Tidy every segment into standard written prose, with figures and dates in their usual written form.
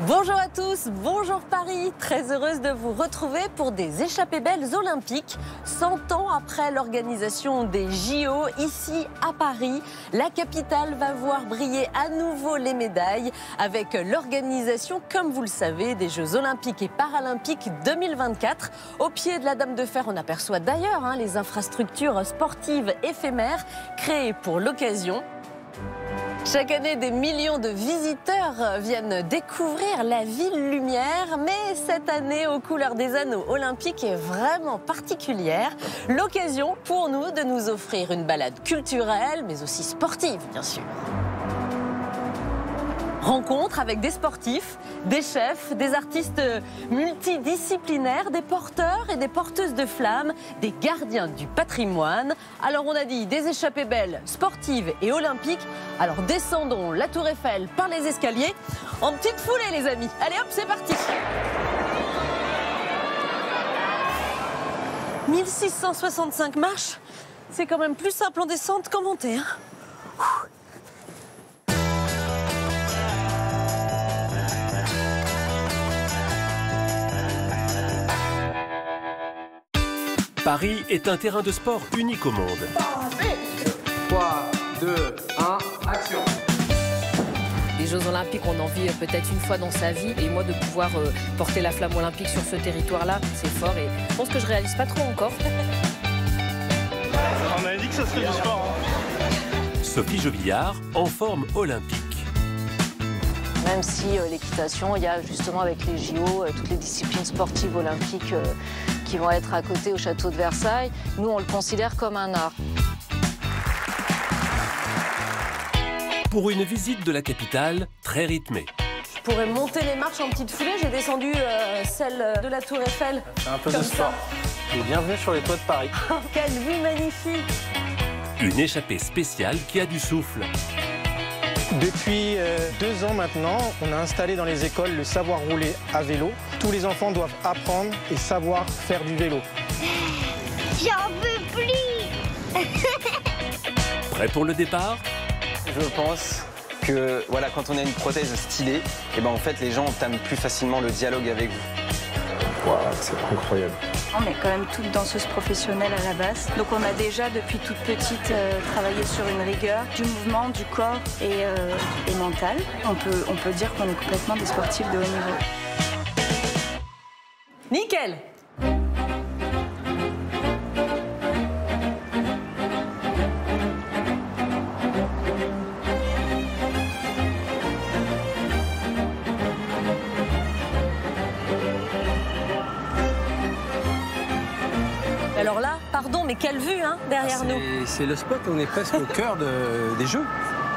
Bonjour à tous, bonjour Paris, très heureuse de vous retrouver pour des échappées belles olympiques. 100 ans après l'organisation des JO, ici à Paris, la capitale va voir briller à nouveau les médailles avec l'organisation, comme vous le savez, des Jeux olympiques et paralympiques 2024. Au pied de la Dame de Fer, on aperçoit d'ailleurs les infrastructures sportives éphémères créées pour l'occasion. Chaque année, des millions de visiteurs viennent découvrir la ville lumière, mais cette année, aux couleurs des anneaux olympiques, est vraiment particulière. L'occasion pour nous de nous offrir une balade culturelle, mais aussi sportive, bien sûr. Rencontre avec des sportifs, des chefs, des artistes multidisciplinaires, des porteurs et des porteuses de flammes, des gardiens du patrimoine. Alors on a dit des échappées belles, sportives et olympiques. Alors descendons la Tour Eiffel par les escaliers en petite foulée les amis. Allez hop, c'est parti. 1665 marches, c'est quand même plus simple en descente qu'en montée. Paris est un terrain de sport unique au monde. 3, 2, 1, action! Les Jeux Olympiques, on en vit peut-être une fois dans sa vie. Et moi, de pouvoir porter la flamme olympique sur ce territoire-là, c'est fort. Et je pense que je réalise pas trop encore. On avait dit que ça serait du sport. Sophie Jovillard, en forme olympique. Même si l'équitation, il y a justement avec les JO, toutes les disciplines sportives olympiques qui vont être à côté au château de Versailles, nous on le considère comme un art. Pour une visite de la capitale très rythmée. Je pourrais monter les marches en petite foulée, j'ai descendu celle de la Tour Eiffel. C'est un peu de sport. Et bienvenue sur les toits de Paris. Oh, quelle vue magnifique! Une échappée spéciale qui a du souffle. Depuis 2 ans maintenant, on a installé dans les écoles le savoir rouler à vélo. Tous les enfants doivent apprendre et savoir faire du vélo. J'en peux plus. Prêt pour le départ? Je pense que voilà, quand on a une prothèse stylée, et ben en fait les gens entament plus facilement le dialogue avec vous. Wow, c'est incroyable. On est quand même toutes danseuses professionnelles à la base. Donc on a déjà depuis toute petite travaillé sur une rigueur du mouvement, du corps et mental. On peut dire qu'on est complètement des sportifs de haut niveau. Nickel! Alors là, pardon, mais quelle vue derrière nous. C'est le spot, on est presque au cœur des Jeux.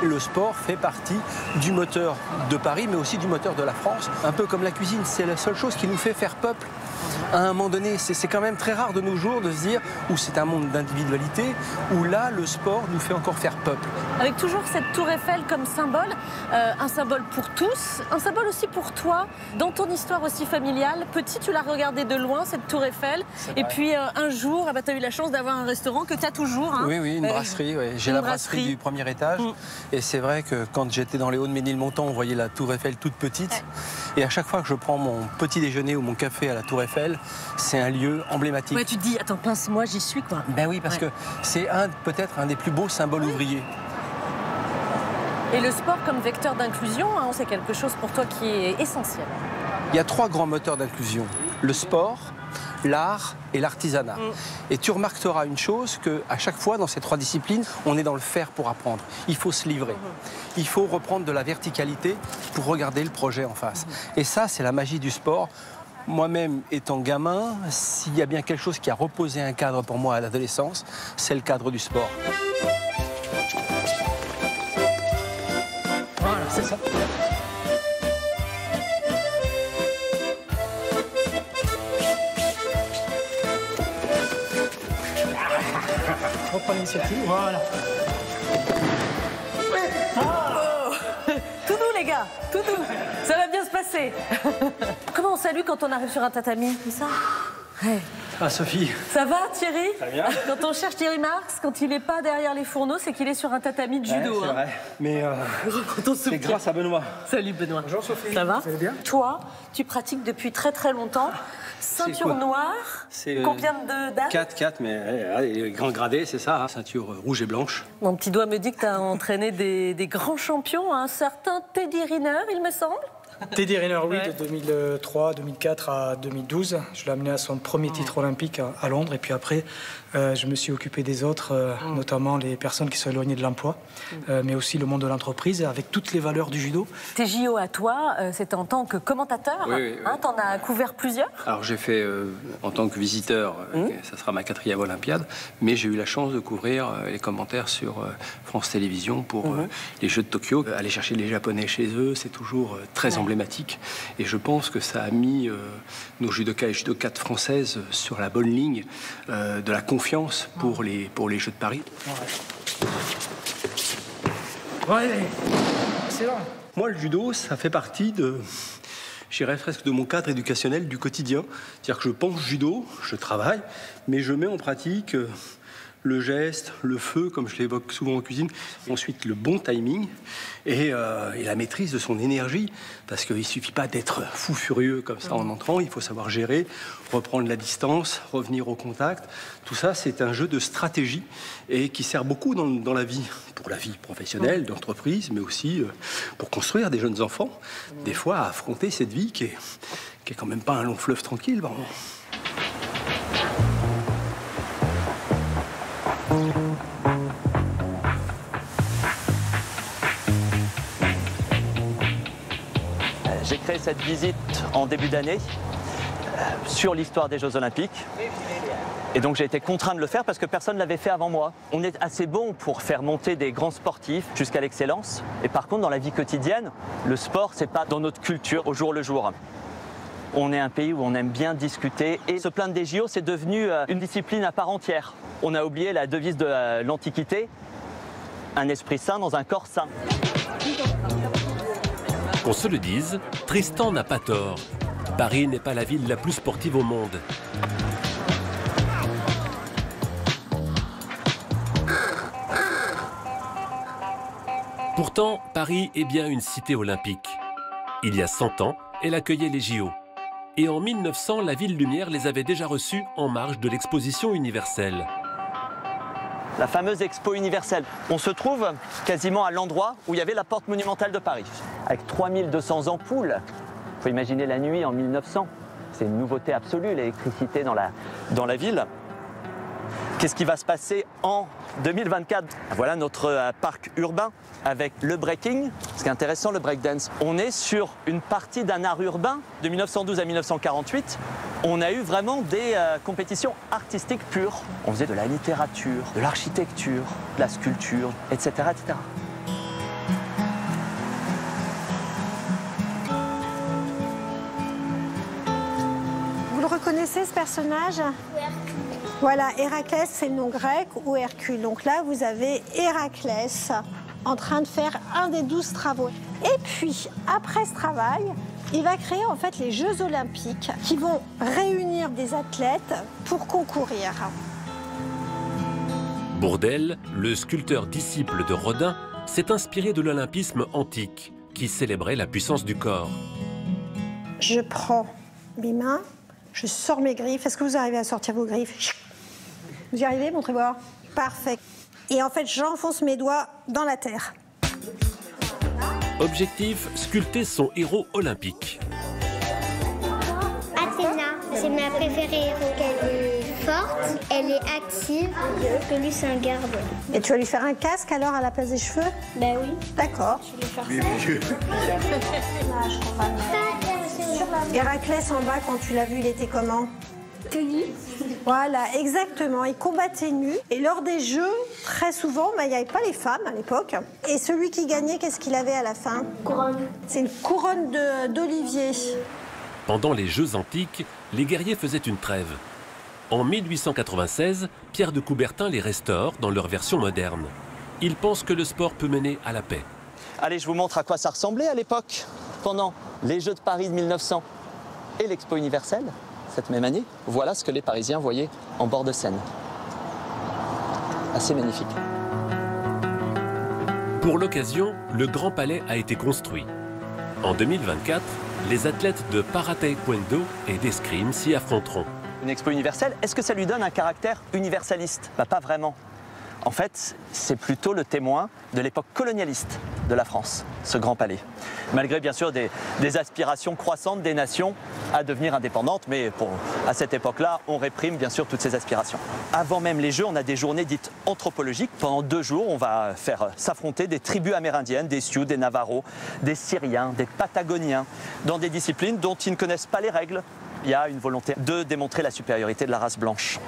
Le sport fait partie du moteur de Paris, mais aussi du moteur de la France. Un peu comme la cuisine, c'est la seule chose qui nous fait faire peuple. À un moment donné, c'est quand même très rare de nos jours de se dire où c'est un monde d'individualité, où là, le sport nous fait encore faire peuple. Avec toujours cette tour Eiffel comme symbole, un symbole pour tous, un symbole aussi pour toi, dans ton histoire aussi familiale. Petit, tu l'as regardé de loin, cette tour Eiffel, et puis un jour, tu as eu la chance d'avoir un restaurant que tu as toujours. Oui, une brasserie. Ouais. J'ai la brasserie du premier étage, et c'est vrai que quand j'étais dans les Hauts-de-Ménilmontant, on voyait la tour Eiffel toute petite, et à chaque fois que je prends mon petit déjeuner ou mon café à la tour Eiffel, c'est un lieu emblématique. Ouais, tu te dis, attends, pince, moi j'y suis quoi. Ben oui, parce que c'est peut-être un des plus beaux symboles ouvriers. Et le sport comme vecteur d'inclusion, c'est quelque chose pour toi qui est essentiel. Il y a 3 grands moteurs d'inclusion. Le sport, l'art et l'artisanat. Et tu remarqueras une chose, qu'à chaque fois dans ces 3 disciplines, on est dans le faire pour apprendre. Il faut se livrer. Il faut reprendre de la verticalité pour regarder le projet en face. Et ça, c'est la magie du sport. Moi-même, étant gamin, s'il y a bien quelque chose qui a reposé un cadre pour moi à l'adolescence, c'est le cadre du sport. Voilà, c'est ça. Reprends l'initiative, voilà. Tout doux les gars, tout doux. Ça va bien se passer. Comment on salue quand on arrive sur un tatami? Comme ça? Ouais. Ah, Sophie. Ça va, Thierry? Très bien. Quand on cherche Thierry Marx, quand il n'est pas derrière les fourneaux, c'est qu'il est sur un tatami de judo. C'est vrai. Mais c'est grâce à Benoît. Salut Benoît. Bonjour Sophie. Ça va? Vous allez bien? Toi, tu pratiques depuis très très longtemps. Ceinture noire. Combien de dates? 4, mais les grands gradés, c'est ça, hein. Ceinture rouge et blanche. Mon petit doigt me dit que tu as entraîné des grands champions, un certain Teddy Riner, il me semble. Teddy Riner, oui, de 2003, 2004 à 2012. Je l'ai amené à son premier titre olympique à Londres. Et puis après, je me suis occupé des autres, notamment les personnes qui sont éloignées de l'emploi, mais aussi le monde de l'entreprise, avec toutes les valeurs du judo. Tes JO à toi, c'était en tant que commentateur. Oui. Hein, t'en as couvert plusieurs. Alors j'ai fait en tant que visiteur, ça sera ma 4e Olympiade, mais j'ai eu la chance de couvrir les commentaires sur France Télévisions pour les Jeux de Tokyo. Aller chercher les Japonais chez eux, c'est toujours très emblématique. Et je pense que ça a mis nos judokas et judokates françaises sur la bonne ligne de la confiance pour les Jeux de Paris. Ouais, c'est là. Moi, le judo, ça fait partie de... j'irais presque de mon cadre éducationnel du quotidien. C'est-à-dire que je pense judo, je travaille, mais je mets en pratique le geste, le feu, comme je l'évoque souvent en cuisine, ensuite le bon timing et la maîtrise de son énergie, parce qu'il ne suffit pas d'être fou furieux comme ça en entrant, il faut savoir gérer, reprendre la distance, revenir au contact. Tout ça, c'est un jeu de stratégie et qui sert beaucoup dans la vie, pour la vie professionnelle, d'entreprise, mais aussi pour construire des jeunes enfants, des fois à affronter cette vie qui est quand même pas un long fleuve tranquille. Bon. J'ai créé cette visite en début d'année sur l'histoire des Jeux Olympiques. Et donc j'ai été contraint de le faire parce que personne ne l'avait fait avant moi. On est assez bon pour faire monter des grands sportifs jusqu'à l'excellence. Et par contre, dans la vie quotidienne, le sport, c'est pas dans notre culture au jour le jour. On est un pays où on aime bien discuter et se plaindre des JO, c'est devenu une discipline à part entière. On a oublié la devise de l'Antiquité, un esprit sain dans un corps sain. Qu'on se le dise, Tristan n'a pas tort. Paris n'est pas la ville la plus sportive au monde. Pourtant, Paris est bien une cité olympique. Il y a 100 ans, elle accueillait les JO. Et en 1900, la Ville Lumière les avait déjà reçus en marge de l'exposition universelle. La fameuse Expo universelle. On se trouve quasiment à l'endroit où il y avait la porte monumentale de Paris. Avec 3200 ampoules, il faut imaginer la nuit en 1900. C'est une nouveauté absolue, l'électricité dans la ville. Qu'est-ce qui va se passer en 2024? Voilà notre parc urbain avec le breaking. Ce qui est intéressant, le breakdance. On est sur une partie d'un art urbain de 1912 à 1948. On a eu vraiment des compétitions artistiques pures. On faisait de la littérature, de l'architecture, de la sculpture, etc., etc. Vous le reconnaissez, ce personnage? Voilà, Héraclès, c'est le nom grec, ou Hercule. Donc là, vous avez Héraclès en train de faire un des 12 travaux. Et puis, après ce travail, il va créer en fait les Jeux Olympiques qui vont réunir des athlètes pour concourir. Bourdelle, le sculpteur disciple de Rodin, s'est inspiré de l'olympisme antique, qui célébrait la puissance du corps. Je prends mes mains, je sors mes griffes. Est-ce que vous arrivez à sortir vos griffes? Vous y arrivez? Montrez-moi. Parfait. Et en fait, j'enfonce mes doigts dans la terre. Objectif, sculpter son héros olympique. Athéna, c'est ma préférée. Elle est forte, elle est active, que lui c'est un garde. Et tu vas lui faire un casque alors à la place des cheveux? Ben oui. D'accord. Je vais lui faire ça. Héraclès en bas, quand tu l'as vu, il était comment? Cueilli. Voilà, exactement. Il combattait nu. Et lors des Jeux, très souvent, il n'y avait pas les femmes à l'époque. Et celui qui gagnait, qu'est-ce qu'il avait à la fin? Couronne. C'est une couronne d'olivier. Pendant les Jeux antiques, les guerriers faisaient une trêve. En 1896, Pierre de Coubertin les restaure dans leur version moderne. Il pense que le sport peut mener à la paix. Allez, je vous montre à quoi ça ressemblait à l'époque, pendant les Jeux de Paris de 1900 et l'Expo universelle. cette même année, voilà ce que les Parisiens voyaient en bord de Seine. Assez magnifique. Pour l'occasion, le Grand Palais a été construit. En 2024, les athlètes de para-taekwondo et d'escrime s'y affronteront. Une expo universelle, est-ce que ça lui donne un caractère universaliste? Pas vraiment. En fait, c'est plutôt le témoin de l'époque colonialiste de la France, ce Grand Palais. Malgré bien sûr des aspirations croissantes des nations à devenir indépendantes, mais à cette époque-là, on réprime bien sûr toutes ces aspirations. Avant même les Jeux, on a des journées dites anthropologiques. Pendant 2 jours, on va faire s'affronter des tribus amérindiennes, des Sioux, des Navajos, des Syriens, des Patagoniens, dans des disciplines dont ils ne connaissent pas les règles. Il y a une volonté de démontrer la supériorité de la race blanche.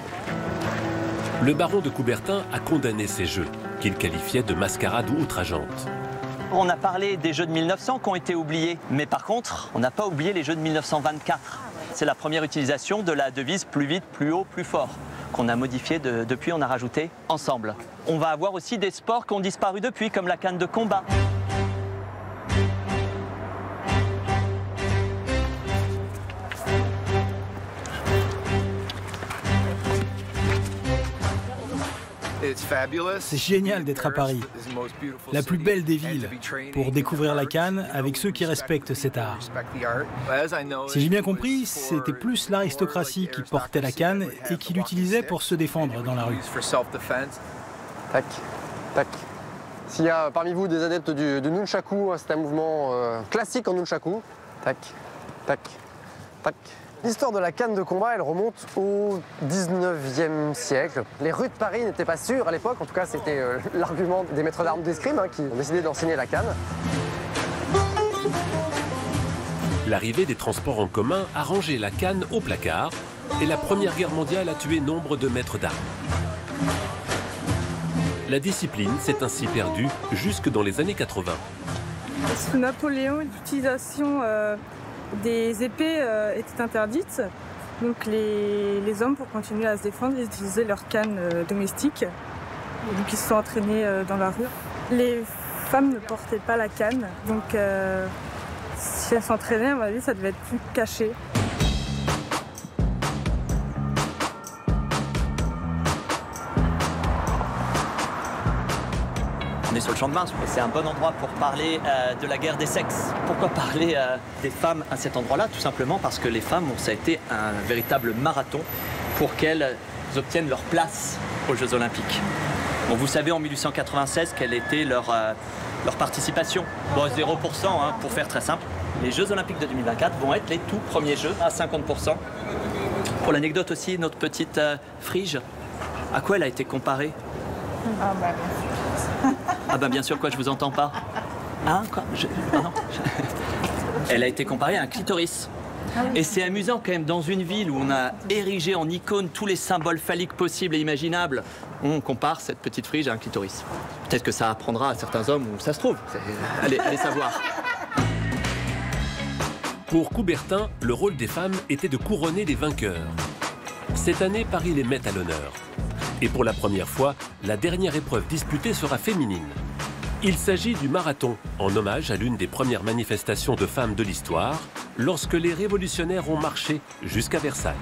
Le baron de Coubertin a condamné ces jeux, qu'il qualifiait de mascarade outrageante. On a parlé des jeux de 1900 qui ont été oubliés, mais par contre, on n'a pas oublié les jeux de 1924. C'est la première utilisation de la devise « plus vite, plus haut, plus fort » qu'on a modifié depuis, on a rajouté « ensemble ». On va avoir aussi des sports qui ont disparu depuis, comme la canne de combat. C'est génial d'être à Paris, la plus belle des villes, pour découvrir la canne avec ceux qui respectent cet art. Si j'ai bien compris, c'était plus l'aristocratie qui portait la canne et qui l'utilisait pour se défendre dans la rue. Tac, tac. S'il y a parmi vous des adeptes du nunchaku, c'est un mouvement classique en nunchaku. Tac, tac, tac. L'histoire de la canne de combat, elle remonte au 19e siècle. Les rues de Paris n'étaient pas sûres à l'époque, en tout cas c'était l'argument des maîtres d'armes d'escrime qui ont décidé d'enseigner la canne. L'arrivée des transports en commun a rangé la canne au placard et la Première Guerre mondiale a tué nombre de maîtres d'armes. La discipline s'est ainsi perdue jusque dans les années 80. Sous Napoléon, l'utilisation des épées était interdite. Donc les hommes, pour continuer à se défendre, ils utilisaient leurs cannes domestiques. Et donc ils se sont entraînés dans la rue. Les femmes ne portaient pas la canne. Donc si elles s'entraînaient, à mon avis, ça devait être plus caché. On est sur le champ de Mars, c'est un bon endroit pour parler de la guerre des sexes. Pourquoi parler des femmes à cet endroit-là? Tout simplement parce que les femmes, ça a été un véritable marathon pour qu'elles obtiennent leur place aux Jeux Olympiques. Bon, vous savez en 1896 quelle était leur participation. Bon, 0%, hein, pour faire très simple. Les Jeux Olympiques de 2024 vont être les tout premiers Jeux à 50%. Pour l'anecdote aussi, notre petite Frige, à quoi elle a été comparée? Ah ben bien sûr, quoi, je vous entends pas. Ah, quoi non. Elle a été comparée à un clitoris. Et c'est amusant quand même, dans une ville où on a érigé en icône tous les symboles phalliques possibles et imaginables, on compare cette petite Frige à un clitoris. Peut-être que ça apprendra à certains hommes où ça se trouve. Allez savoir. Pour Coubertin, le rôle des femmes était de couronner les vainqueurs. Cette année, Paris les met à l'honneur. Et pour la première fois, la dernière épreuve disputée sera féminine. Il s'agit du marathon, en hommage à l'une des premières manifestations de femmes de l'histoire, lorsque les révolutionnaires ont marché jusqu'à Versailles.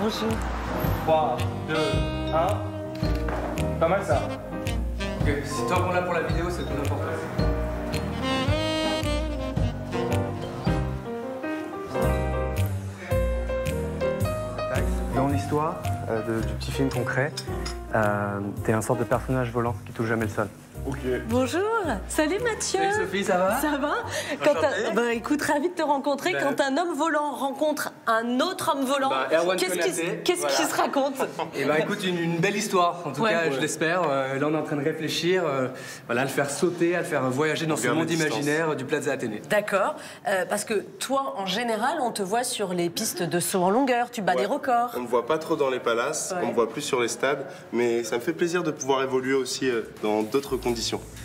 Bonjour. 3, 2, 1. Pas mal ça. Ok, si tant qu'on l'a pour la vidéo, c'est tout n'importe quoi. Dans l'histoire du petit film qu'on crée, t'es un sorte de personnage volant qui touche jamais le sol. Ok. Bonjour. Salut Mathieu. Salut Sophie, ça va? Ça va? Écoute, ravi de te rencontrer. Quand un homme volant rencontre un autre homme volant, qu'est-ce qui se raconte? Eh ben, écoute, une belle histoire, en tout cas, je l'espère. Là, on est en train de réfléchir, voilà, à le faire sauter, à le faire voyager dans ce monde imaginaire du Plaza Athénée. D'accord, parce que toi, en général, on te voit sur les pistes de saut en longueur, tu bats des records. On ne voit pas trop dans les palaces, on ne voit plus sur les stades, mais ça me fait plaisir de pouvoir évoluer aussi dans d'autres conditions.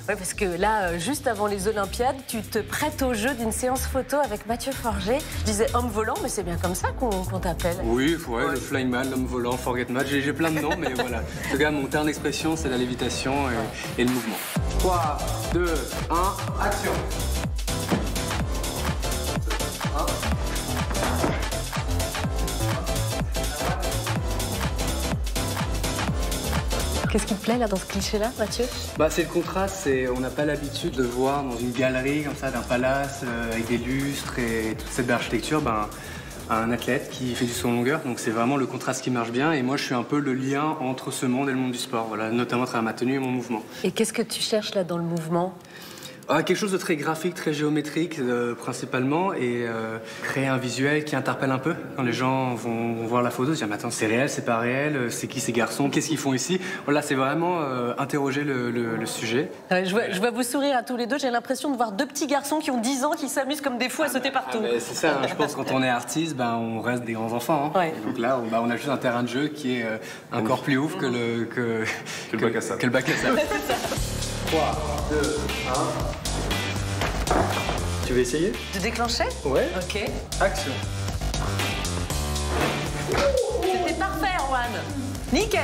Oui, parce que là, juste avant les Olympiades, tu te prêtes au jeu d'une séance photo avec Mathieu Forget. Je disais homme volant, mais c'est bien comme ça qu'on t'appelle. Oui, le flying man, l'homme volant, forget man, j'ai plein de noms, mais voilà. En tout cas, mon terme d'expression, c'est la lévitation et le mouvement. 3, 2, 1, action. Qu'est-ce qui te plaît là dans ce cliché-là, Mathieu? C'est le contraste, on n'a pas l'habitude de voir dans une galerie comme ça d'un palace avec des lustres et toute cette belle architecture, un athlète qui fait du saut en longueur. Donc c'est vraiment le contraste qui marche bien et moi je suis un peu le lien entre ce monde et le monde du sport, voilà, notamment à travers ma tenue et mon mouvement. Et qu'est-ce que tu cherches là dans le mouvement? Quelque chose de très graphique, très géométrique principalement et créer un visuel qui interpelle un peu. Quand les gens vont voir la photo, se dire mais attends, c'est réel, c'est pas réel, c'est qui ces garçons, qu'est-ce qu'ils font ici? Voilà, c'est vraiment interroger le sujet. Je vois vous sourire à tous les deux, j'ai l'impression de voir deux petits garçons qui ont 10 ans qui s'amusent comme des fous à sauter partout. C'est ça, je pense que quand on est artiste, on reste des grands enfants. Hein. Et donc là, on a juste un terrain de jeu qui est encore plus ouf que le bac à sable. 3, 2, 1. Tu veux essayer? De déclencher? Ouais. Ok. Action. C'était parfait, Erwan. Nickel.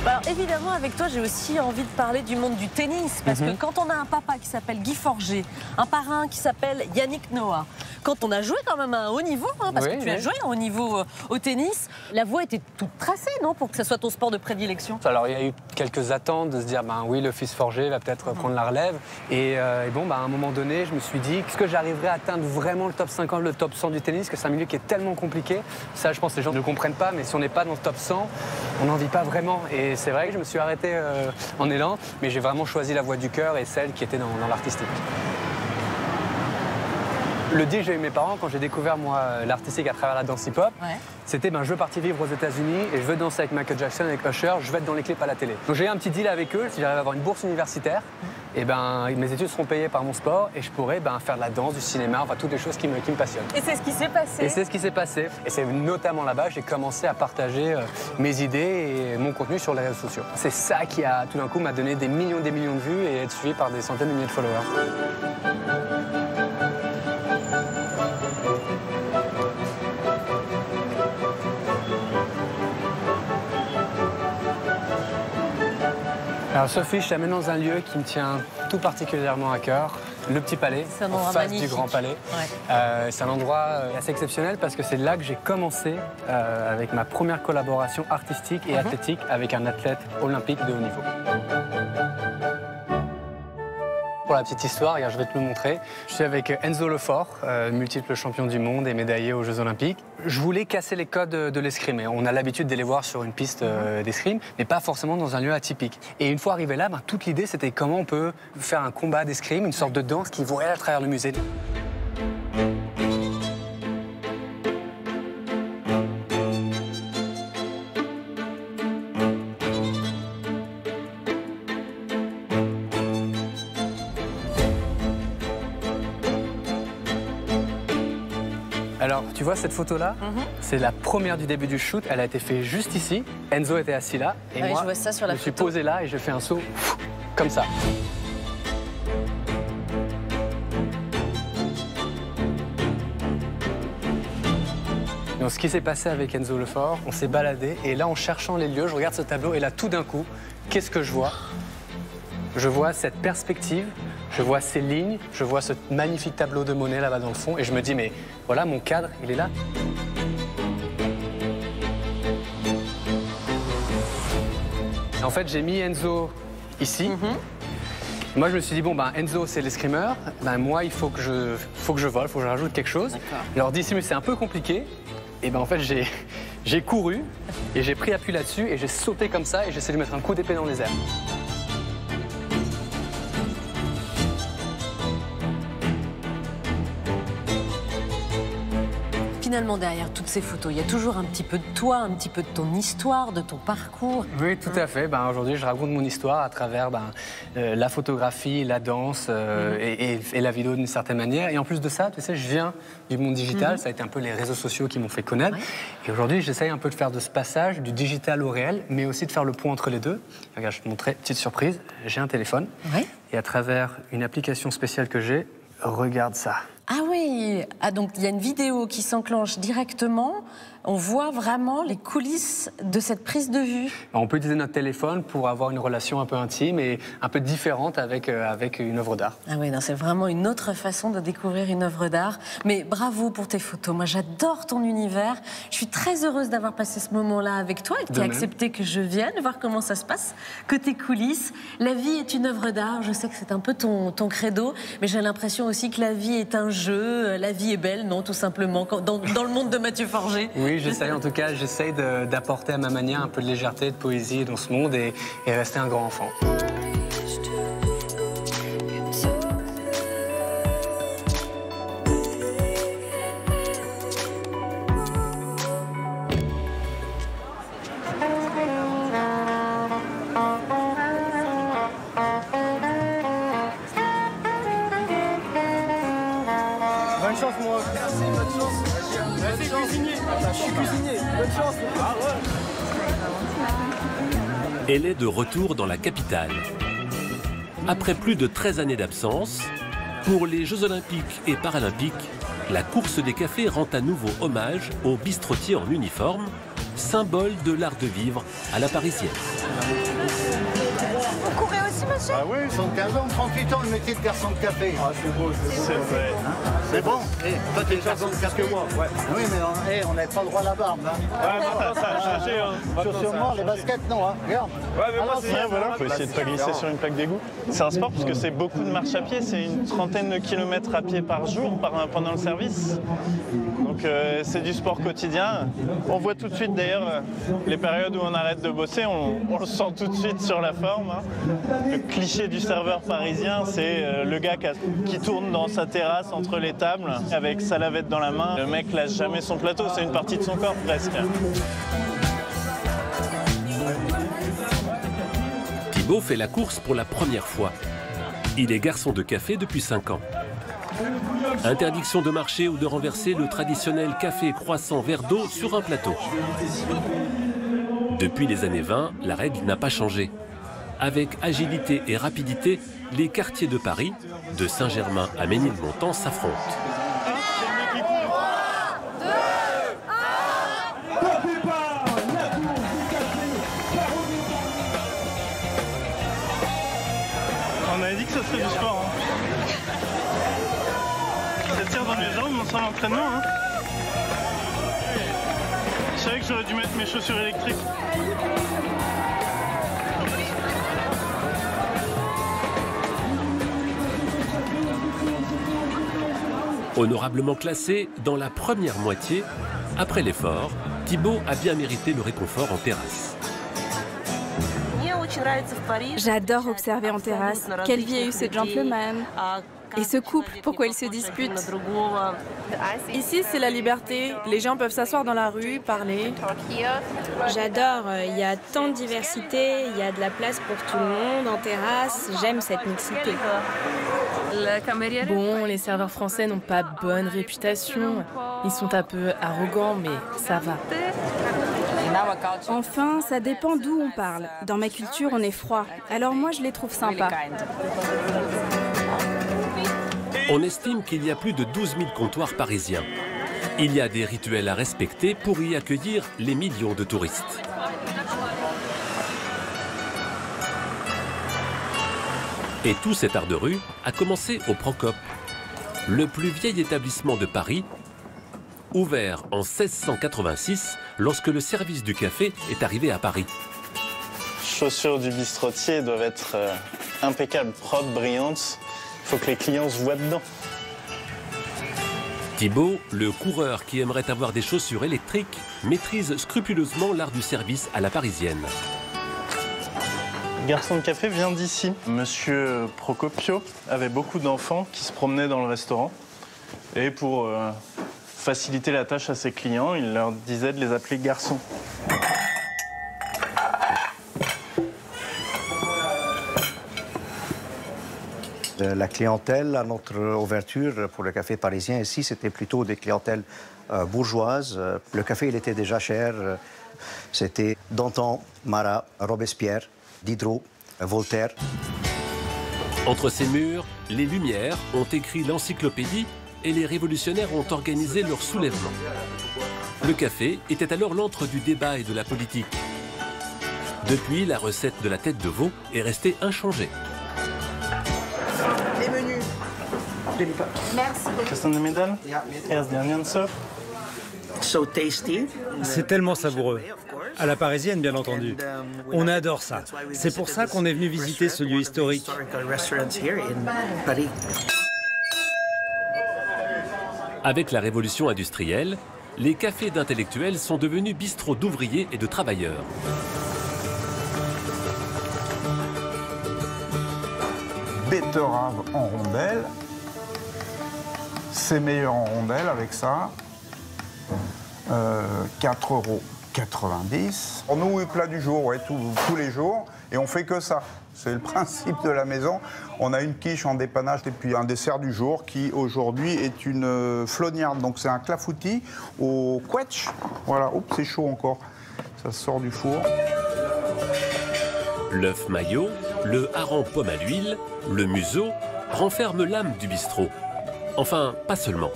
Alors évidemment, avec toi, j'ai aussi envie de parler du monde du tennis. Parce que quand on a un papa qui s'appelle Guy Forget, un parrain qui s'appelle Yannick Noah, quand on a joué quand même à un haut niveau, parce que tu as joué à un haut niveau au tennis, la voie était toute tracée, non, pour que ce soit ton sport de prédilection? Alors il y a eu quelques attentes de se dire, oui, le fils Forget va peut-être prendre la relève. Et à un moment donné, je me suis dit, est-ce que j'arriverais à atteindre vraiment le top 50, le top 100 du tennis, que c'est un milieu qui est tellement compliqué. Ça, je pense que les gens ne comprennent pas, mais si on n'est pas dans le top 100, on n'en vit pas vraiment. Et c'est vrai que je me suis arrêté en élan, mais j'ai vraiment choisi la voie du cœur et celle qui était dans l'artistique. Le deal que j'ai eu mes parents quand j'ai découvert moi l'artistique à travers la danse hip-hop, c'était je veux partir vivre aux États-Unis et je veux danser avec Michael Jackson, avec Usher, je veux être dans les clips à la télé. Donc j'ai eu un petit deal avec eux, si j'arrive à avoir une bourse universitaire, et mes études seront payées par mon sport et je pourrais faire de la danse, du cinéma, toutes les choses qui me passionnent. Et c'est ce qui s'est passé. Et c'est ce qui s'est passé. Et c'est notamment là-bas que j'ai commencé à partager mes idées et mon contenu sur les réseaux sociaux. C'est ça qui a tout d'un coup m'a donné des millions de vues et être suivi par des centaines de milliers de followers. Alors Sophie, je t'amène dans un lieu qui me tient tout particulièrement à cœur, le Petit Palais, en face du Grand Palais. C'est un endroit assez exceptionnel parce que c'est là que j'ai commencé avec ma première collaboration artistique et athlétique avec un athlète olympique de haut niveau. Pour la petite histoire, regarde, je vais te le montrer. Je suis avec Enzo Lefort, multiple champion du monde et médaillé aux Jeux Olympiques. Je voulais casser les codes de l'escrime. On a l'habitude d'aller voir sur une piste d'escrime, mais pas forcément dans un lieu atypique. Et une fois arrivé là, toute l'idée c'était comment on peut faire un combat d'escrime, une sorte de danse qui voyage à travers le musée. Alors, tu vois cette photo-là, c'est la première du début du shoot. Elle a été faite juste ici. Enzo était assis là. Et moi, je vois ça sur la je me suis posé là et je fais un saut comme ça. Donc, ce qui s'est passé avec Enzo Lefort, on s'est baladé. Et là, en cherchant les lieux, je regarde ce tableau. Et là, tout d'un coup, qu'est-ce que je vois? Je vois cette perspective. Je vois ces lignes, je vois ce magnifique tableau de Monet là-bas dans le fond et je me dis mais voilà mon cadre, il est là. En fait j'ai mis Enzo ici. Moi je me suis dit bon Enzo c'est l'escrimeur, moi il faut que je vole, il faut que je rajoute quelque chose. Alors d'ici c'est un peu compliqué et en fait J'ai couru et j'ai pris appui là-dessus et j'ai sauté comme ça et j'ai essayé de mettre un coup d'épée dans les airs. Finalement, derrière toutes ces photos, il y a toujours un petit peu de toi, un petit peu de ton histoire, de ton parcours. Oui, tout à fait. Aujourd'hui, je raconte mon histoire à travers la photographie, la danse et la vidéo d'une certaine manière. Et en plus de ça, tu sais, je viens du monde digital. Ça a été un peu les réseaux sociaux qui m'ont fait connaître. Ouais. Et aujourd'hui, j'essaye un peu de faire de ce passage du digital au réel, mais aussi de faire le pont entre les deux. Et regarde, je te montrais, petite surprise, j'ai un téléphone. Ouais. Et à travers une application spéciale que j'ai, regarde ça. Ah oui, donc il y a une vidéo qui s'enclenche directement. On voit vraiment les coulisses de cette prise de vue. On peut utiliser notre téléphone pour avoir une relation un peu intime et un peu différente avec une œuvre d'art. Ah oui, c'est vraiment une autre façon de découvrir une œuvre d'art. Mais bravo pour tes photos. Moi, j'adore ton univers. Je suis très heureuse d'avoir passé ce moment-là avec toi et que tu aies accepté que je vienne voir comment ça se passe, côté coulisses. La vie est une œuvre d'art. Je sais que c'est un peu ton credo, mais j'ai l'impression aussi que la vie est un jeu. La vie est belle, non, tout simplement, dans le monde de Mathieu Forget. Oui, j'essaye en tout cas, j'essaye d'apporter à ma manière un peu de légèreté, de poésie dans ce monde et rester un grand enfant. Bonne chance, moi. Merci, bonne chance. Merci, cuisinier. Je suis cuisinier. Bonne chance. Ah ouais. Elle est de retour dans la capitale. Après plus de 13 années d'absence, pour les Jeux Olympiques et Paralympiques, la course des cafés rend à nouveau hommage aux bistrotiers en uniforme, symbole de l'art de vivre à la parisienne. Vous courez aussi, monsieur? Ah oui, 75 ans, 38 ans, le métier de garçon de café. Ah, c'est beau, c'est vrai. C'est bon. Toi, t'es garçon de café que moi. Ouais. Oui, mais on n'avait pas le droit à la barbe. Hein. Ouais, maintenant, ça a changé. Sur moi, les baskets, non. Hein. Regarde. Ouais, mais moi, c'est voilà, faut essayer de pas glisser sur une plaque d'égout. C'est un sport parce que c'est beaucoup de marche à pied. C'est une trentaine de kilomètres à pied par jour pendant le service. Donc, c'est du sport quotidien. On voit tout de suite, d'ailleurs, les périodes où on arrête de bosser, on le sent tout de suite sur la forme. Hein. Le cliché du serveur parisien, c'est le gars qui tourne dans sa terrasse entre les tables avec sa lavette dans la main. Le mec lâche jamais son plateau, c'est une partie de son corps presque. Thibaut fait la course pour la première fois. Il est garçon de café depuis 5 ans. Interdiction de marcher ou de renverser le traditionnel café croissant verre d'eau sur un plateau. Depuis les années 20, la règle n'a pas changé. Avec agilité et rapidité, les quartiers de Paris, de Saint-Germain à Ménilmontant, s'affrontent. On avait dit que ça serait du sport. Hein. Ça tire dans les jambes, on sent l'entraînement. Hein. Je savais que j'aurais dû mettre mes chaussures électriques. Honorablement classé dans la première moitié, après l'effort, Thibaut a bien mérité le réconfort en terrasse. J'adore observer en terrasse. Quelle vie a eu ce gentleman? Et ce couple, pourquoi ils se disputent? Ici, c'est la liberté. Les gens peuvent s'asseoir dans la rue, parler. J'adore. Il y a tant de diversité, il y a de la place pour tout le monde en terrasse. J'aime cette mixité. Bon, les serveurs français n'ont pas bonne réputation. Ils sont un peu arrogants, mais ça va. Enfin, ça dépend d'où on parle. Dans ma culture, on est froid. Alors moi, je les trouve sympas. On estime qu'il y a plus de 12 000 comptoirs parisiens. Il y a des rituels à respecter pour y accueillir les millions de touristes. Et tout cet art de rue a commencé au Procop, le plus vieil établissement de Paris, ouvert en 1686 lorsque le service du café est arrivé à Paris. Les chaussures du bistrotier doivent être impeccables, propres, brillantes. Il faut que les clients se voient dedans. Thibaut, le coureur qui aimerait avoir des chaussures électriques, maîtrise scrupuleusement l'art du service à la parisienne. Le garçon de café vient d'ici. Monsieur Procopio avait beaucoup d'enfants qui se promenaient dans le restaurant. Et pour faciliter la tâche à ses clients, il leur disait de les appeler garçons. La clientèle à notre ouverture pour le café parisien ici, c'était plutôt des clientèles bourgeoises. Le café, il était déjà cher. C'était Danton, Marat, Robespierre, Diderot, Voltaire. Entre ces murs, les Lumières ont écrit l'encyclopédie et les révolutionnaires ont organisé leur soulèvement. Le café était alors l'antre du débat et de la politique. Depuis, la recette de la tête de veau est restée inchangée. Les menus. Merci. Question de médaille. Erst die onion soup. So tasty. C'est tellement savoureux. À la parisienne, bien entendu. On adore ça. C'est pour ça qu'on est venu visiter ce lieu historique. Avec la révolution industrielle, les cafés d'intellectuels sont devenus bistrots d'ouvriers et de travailleurs. Betterave en rondelles. C'est meilleur en rondelles avec ça. 4,90 €. Pour nous, plat du jour, ouais, tous les jours. Et on fait que ça. C'est le principe de la maison. On a une quiche en dépannage et puis un dessert du jour qui aujourd'hui est une flognarde. Donc c'est un clafoutis au quetch. Voilà, oups, c'est chaud encore. Ça sort du four. L'œuf maillot, le hareng pomme à l'huile, le museau renferment l'âme du bistrot. Enfin, pas seulement.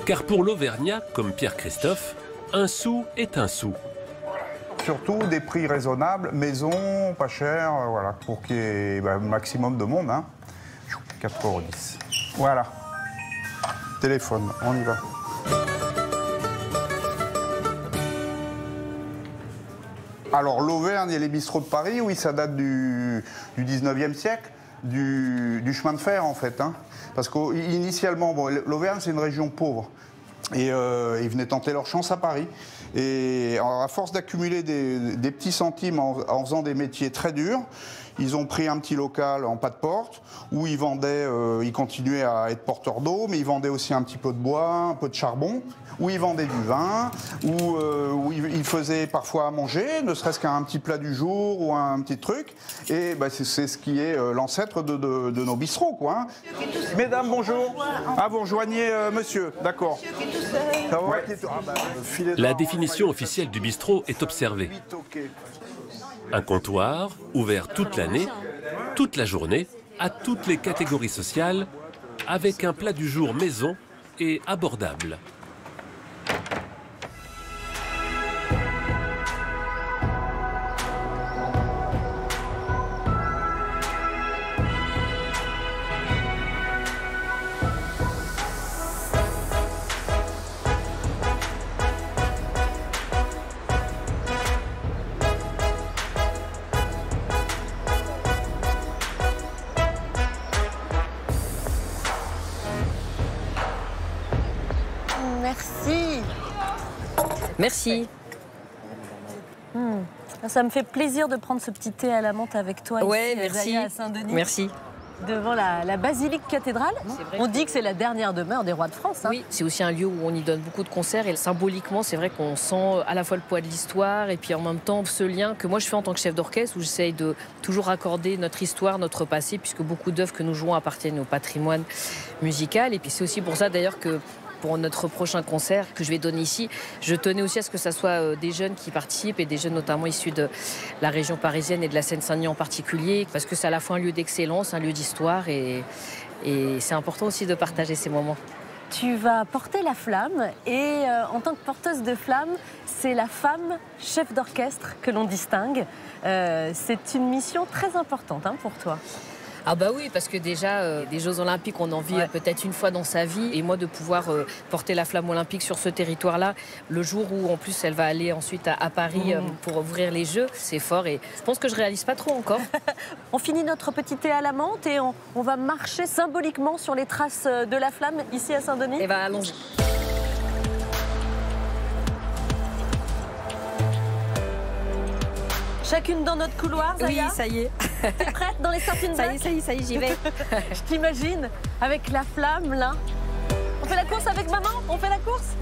Car pour l'Auvergnat, comme Pierre Christophe, un sou est un sou. Surtout des prix raisonnables, maison, pas cher, voilà, pour qu'il y ait un maximum de monde. Hein. 4,10 €. Voilà. Téléphone, on y va. Alors l'Auvergne et les bistrots de Paris, oui, ça date du 19e siècle, du chemin de fer en fait. Hein. Parce qu'initialement, bon, l'Auvergne c'est une région pauvre. Et ils venaient tenter leur chance à Paris. Et à force d'accumuler des petits centimes en faisant des métiers très durs, ils ont pris un petit local en pas de porte où ils vendaient, ils continuaient à être porteurs d'eau, mais ils vendaient aussi un petit peu de bois, un peu de charbon, où ils vendaient du vin, où ils faisaient parfois à manger, ne serait-ce qu'un petit plat du jour ou un petit truc. Et bah, c'est ce qui est l'ancêtre de nos bistrots, quoi. Hein. Mesdames, bonjour. Ah, vous rejoignez monsieur, d'accord. La définition officielle du bistrot est observée. Un comptoir ouvert toute l'année, toute la journée, à toutes les catégories sociales, avec un plat du jour maison et abordable. Merci. Ça me fait plaisir de prendre ce petit thé à la menthe avec toi. Ouais, ici, merci. à Saint-Denis. Merci. Devant la basilique cathédrale. On dit que c'est la dernière demeure des rois de France. Hein. Oui, c'est aussi un lieu où on y donne beaucoup de concerts et symboliquement, c'est vrai qu'on sent à la fois le poids de l'histoire et puis en même temps ce lien que moi je fais en tant que chef d'orchestre où j'essaye de toujours accorder notre histoire, notre passé, puisque beaucoup d'œuvres que nous jouons appartiennent au patrimoine musical. Et puis c'est aussi pour ça d'ailleurs que pour notre prochain concert que je vais donner ici, je tenais aussi à ce que ça soit des jeunes qui participent et des jeunes notamment issus de la région parisienne et de la Seine-Saint-Denis en particulier, parce que c'est à la fois un lieu d'excellence, un lieu d'histoire et c'est important aussi de partager ces moments. Tu vas porter la flamme et en tant que porteuse de flamme, c'est la femme chef d'orchestre que l'on distingue. C'est une mission très importante pour toi. Ah bah oui, parce que déjà, des Jeux Olympiques, on en vit peut-être une fois dans sa vie. Et moi, de pouvoir porter la flamme olympique sur ce territoire-là, le jour où, en plus, elle va aller ensuite à Paris pour ouvrir les Jeux, c'est fort. Et je pense que je réalise pas trop encore. On finit notre petit thé à la menthe et on va marcher symboliquement sur les traces de la flamme ici à Saint-Denis. Eh bien, allons-y. Chacune dans notre couloir, Zaya? Oui, ça y est. T'es prête dans les starting blocks? Ça y est, j'y vais. Je t'imagine avec la flamme là. On fait la course avec maman? On fait la course?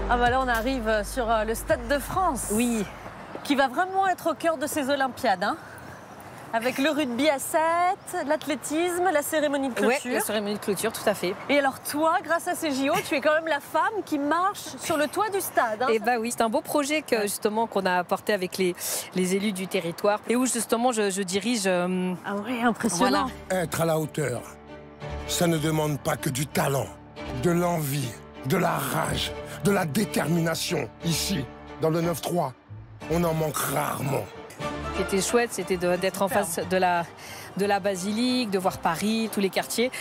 Ah bah là on arrive sur le Stade de France. Oui. Qui va vraiment être au cœur de ces Olympiades. Hein. Avec le rugby à 7, l'athlétisme, la cérémonie de clôture. Oui, la cérémonie de clôture, tout à fait. Et alors toi, grâce à ces JO, tu es quand même la femme qui marche sur le toit du stade. Hein. Eh bien oui, c'est un beau projet que, justement qu'on a apporté avec les élus du territoire et où justement je dirige... Ah ouais, impressionnant. Voilà. Être à la hauteur, ça ne demande pas que du talent, de l'envie, de la rage, de la détermination. Ici, dans le 9-3, on en manque rarement. Ce qui était chouette, c'était d'être en face de la basilique, de voir Paris, tous les quartiers.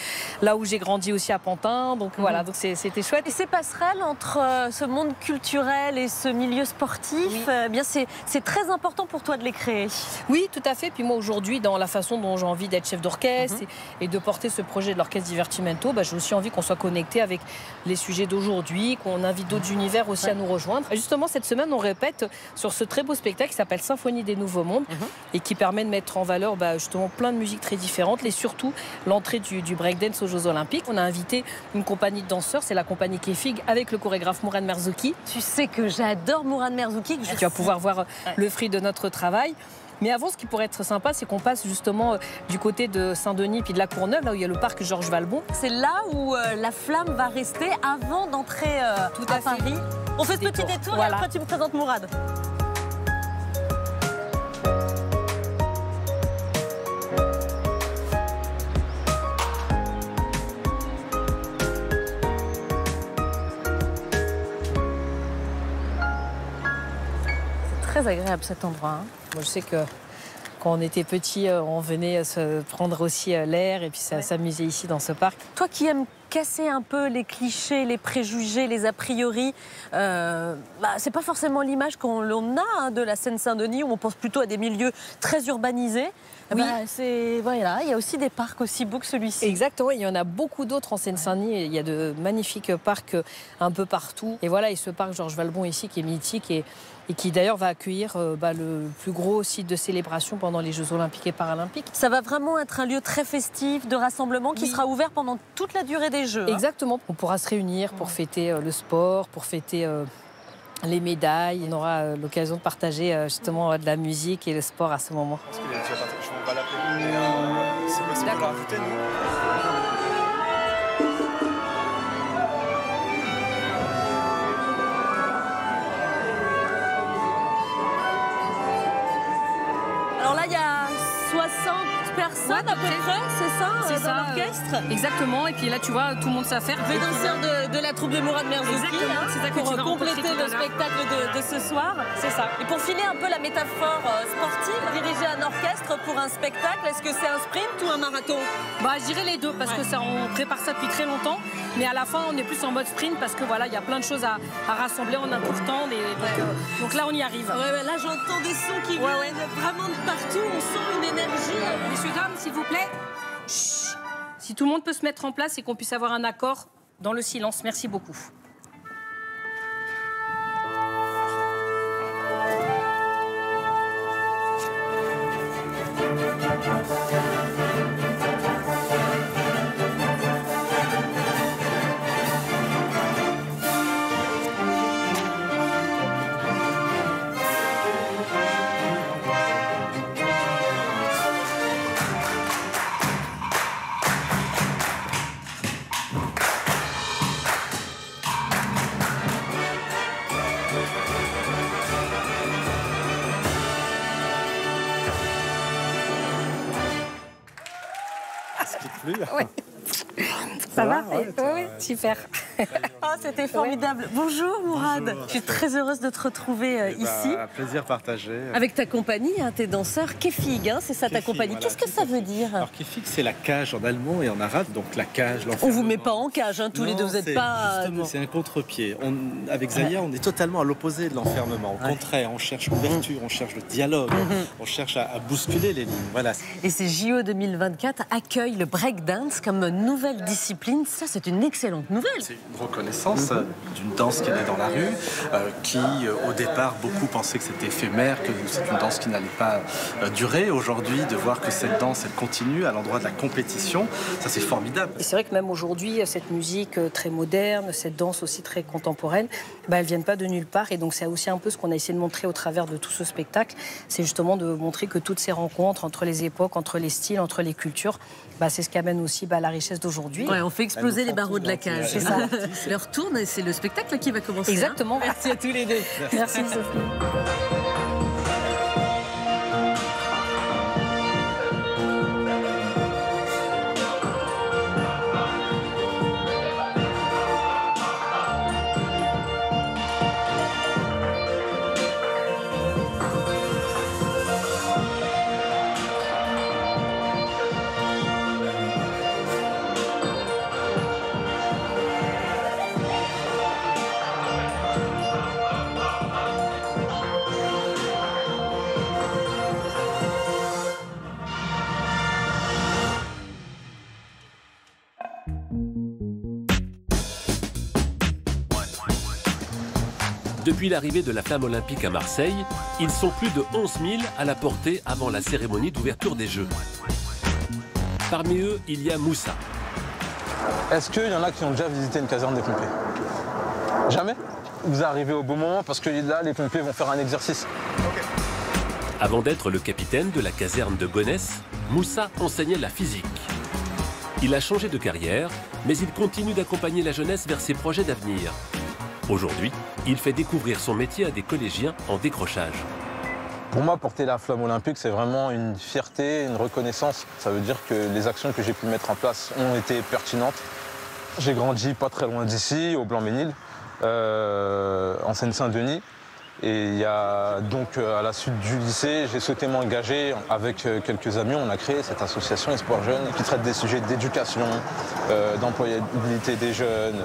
Là où j'ai grandi aussi à Pantin, donc voilà, donc c'était chouette. Et ces passerelles entre ce monde culturel et ce milieu sportif, eh bien c'est très important pour toi de les créer. Oui, tout à fait. Puis moi aujourd'hui, dans la façon dont j'ai envie d'être chef d'orchestre et de porter ce projet de l'orchestre Divertimento, j'ai aussi envie qu'on soit connecté avec les sujets d'aujourd'hui, qu'on invite d'autres univers aussi à nous rejoindre. Et justement, cette semaine, on répète sur ce très beau spectacle qui s'appelle Symphonie des Nouveaux Mondes et qui permet de mettre en valeur justement plein de musiques très différentes et surtout l'entrée du breakdance aux Jeux Olympiques. On a invité une compagnie de danseurs, c'est la compagnie Kefig avec le chorégraphe Mourad Merzouki. Tu sais que j'adore Mourad Merzouki. Tu vas pouvoir voir le fruit de notre travail. Mais avant, ce qui pourrait être sympa, c'est qu'on passe justement du côté de Saint-Denis puis de la Courneuve, là où il y a le parc Georges Valbon. C'est là où la flamme va rester avant d'entrer à Paris. On fait ce petit détour et après tu me présentes Mourad. Très agréable cet endroit. Hein. Moi, je sais que quand on était petit, on venait se prendre aussi l'air et puis s'amuser ici dans ce parc. Toi qui aimes casser un peu les clichés, les préjugés, les a priori, c'est pas forcément l'image qu'on a de la Seine-Saint-Denis où on pense plutôt à des milieux très urbanisés. Oui. Voilà, il y a aussi des parcs aussi beaux que celui-ci. Exactement, il y en a beaucoup d'autres en Seine-Saint-Denis. Il y a de magnifiques parcs un peu partout. Et voilà, et ce parc Georges Valbon ici qui est mythique et qui d'ailleurs va accueillir le plus gros site de célébration pendant les Jeux Olympiques et Paralympiques. Ça va vraiment être un lieu très festif, de rassemblement qui sera ouvert pendant toute la durée des Jeux. Exactement, on pourra se réunir pour fêter le sport, pour fêter les médailles. On aura l'occasion de partager justement de la musique et le sport à ce moment. Parce qu'il est déjà parti, on va l'appeler, mais c'est possible de l'inviter, nous. Alors là, il y a 60 personnes à peu près, c'est ça, dans l'orchestre? Exactement, et puis là, tu vois, tout le monde sait faire. Les danseurs de la troupe de Mourad Merzouki, pour compléter le spectacle de ce soir. C'est ça. Et pour filer un peu la métaphore sportive, diriger un orchestre pour un spectacle, est-ce que c'est un sprint ou un marathon? Je dirais les deux, parce que on prépare ça depuis très longtemps, mais à la fin, on est plus en mode sprint, parce que voilà, il y a plein de choses à rassembler en un court temps, donc là, on y arrive. Ouais, là, j'entends des sons qui viennent vraiment de partout, on sent une énergie. Messieurs, dames, s'il vous plaît, chut. Si tout le monde peut se mettre en place et qu'on puisse avoir un accord dans le silence, merci beaucoup. Oui. Ça va? Oui, super. Ah, c'était formidable. Bonjour Mourad. Bonjour. Je suis très heureuse de te retrouver ici. Un plaisir partagé. Avec ta compagnie, tes danseurs, Kefig, c'est ça ta compagnie. Voilà, qu'est-ce que ça veut dire? Alors Kefig, c'est la cage en allemand et en arabe, donc la cage, l'enfermement. On vous met pas en cage, tous les deux, vous n'êtes pas... Justement, c'est un contre-pied. Avec Zaya, on est totalement à l'opposé de l'enfermement. Au contraire, on cherche l'ouverture, on cherche le dialogue, on cherche à bousculer les lignes. Voilà. Et ces JO 2024 accueillent le breakdance comme nouvelle discipline. Ça, c'est une excellente nouvelle. C'est reconnaissance d'une danse qui est née dans la rue, qui au départ beaucoup pensaient que c'était éphémère, que c'est une danse qui n'allait pas durer. Aujourd'hui, de voir que cette danse elle continue à l'endroit de la compétition, ça c'est formidable. Et c'est vrai que même aujourd'hui, cette musique très moderne, cette danse aussi très contemporaine, elles ne viennent pas de nulle part. Et donc c'est aussi un peu ce qu'on a essayé de montrer au travers de tout ce spectacle, c'est justement de montrer que toutes ces rencontres entre les époques, entre les styles, entre les cultures, c'est ce qui amène aussi la richesse d'aujourd'hui. Ouais, on fait exploser les barreaux de la cage. C'est ça. Leur tourne et c'est le spectacle qui va commencer. Exactement. Hein. Merci à tous les deux. Merci Sophie. Depuis l'arrivée de la flamme olympique à Marseille, ils sont plus de 11 000 à la porter avant la cérémonie d'ouverture des Jeux. Parmi eux, il y a Moussa. Est-ce qu'il y en a qui ont déjà visité une caserne des pompiers? Jamais? Vous arrivez au bon moment parce que là, les pompiers vont faire un exercice. Avant d'être le capitaine de la caserne de Gonesse, Moussa enseignait la physique. Il a changé de carrière, mais il continue d'accompagner la jeunesse vers ses projets d'avenir. Aujourd'hui, il fait découvrir son métier à des collégiens en décrochage. Pour moi, porter la flamme olympique, c'est vraiment une fierté, une reconnaissance. Ça veut dire que les actions que j'ai pu mettre en place ont été pertinentes. J'ai grandi pas très loin d'ici, au Blanc-Ménil, en Seine-Saint-Denis. Et il y a donc, à la suite du lycée, j'ai souhaité m'engager avec quelques amis. On a créé cette association Espoir Jeunes qui traite des sujets d'éducation, d'employabilité des jeunes.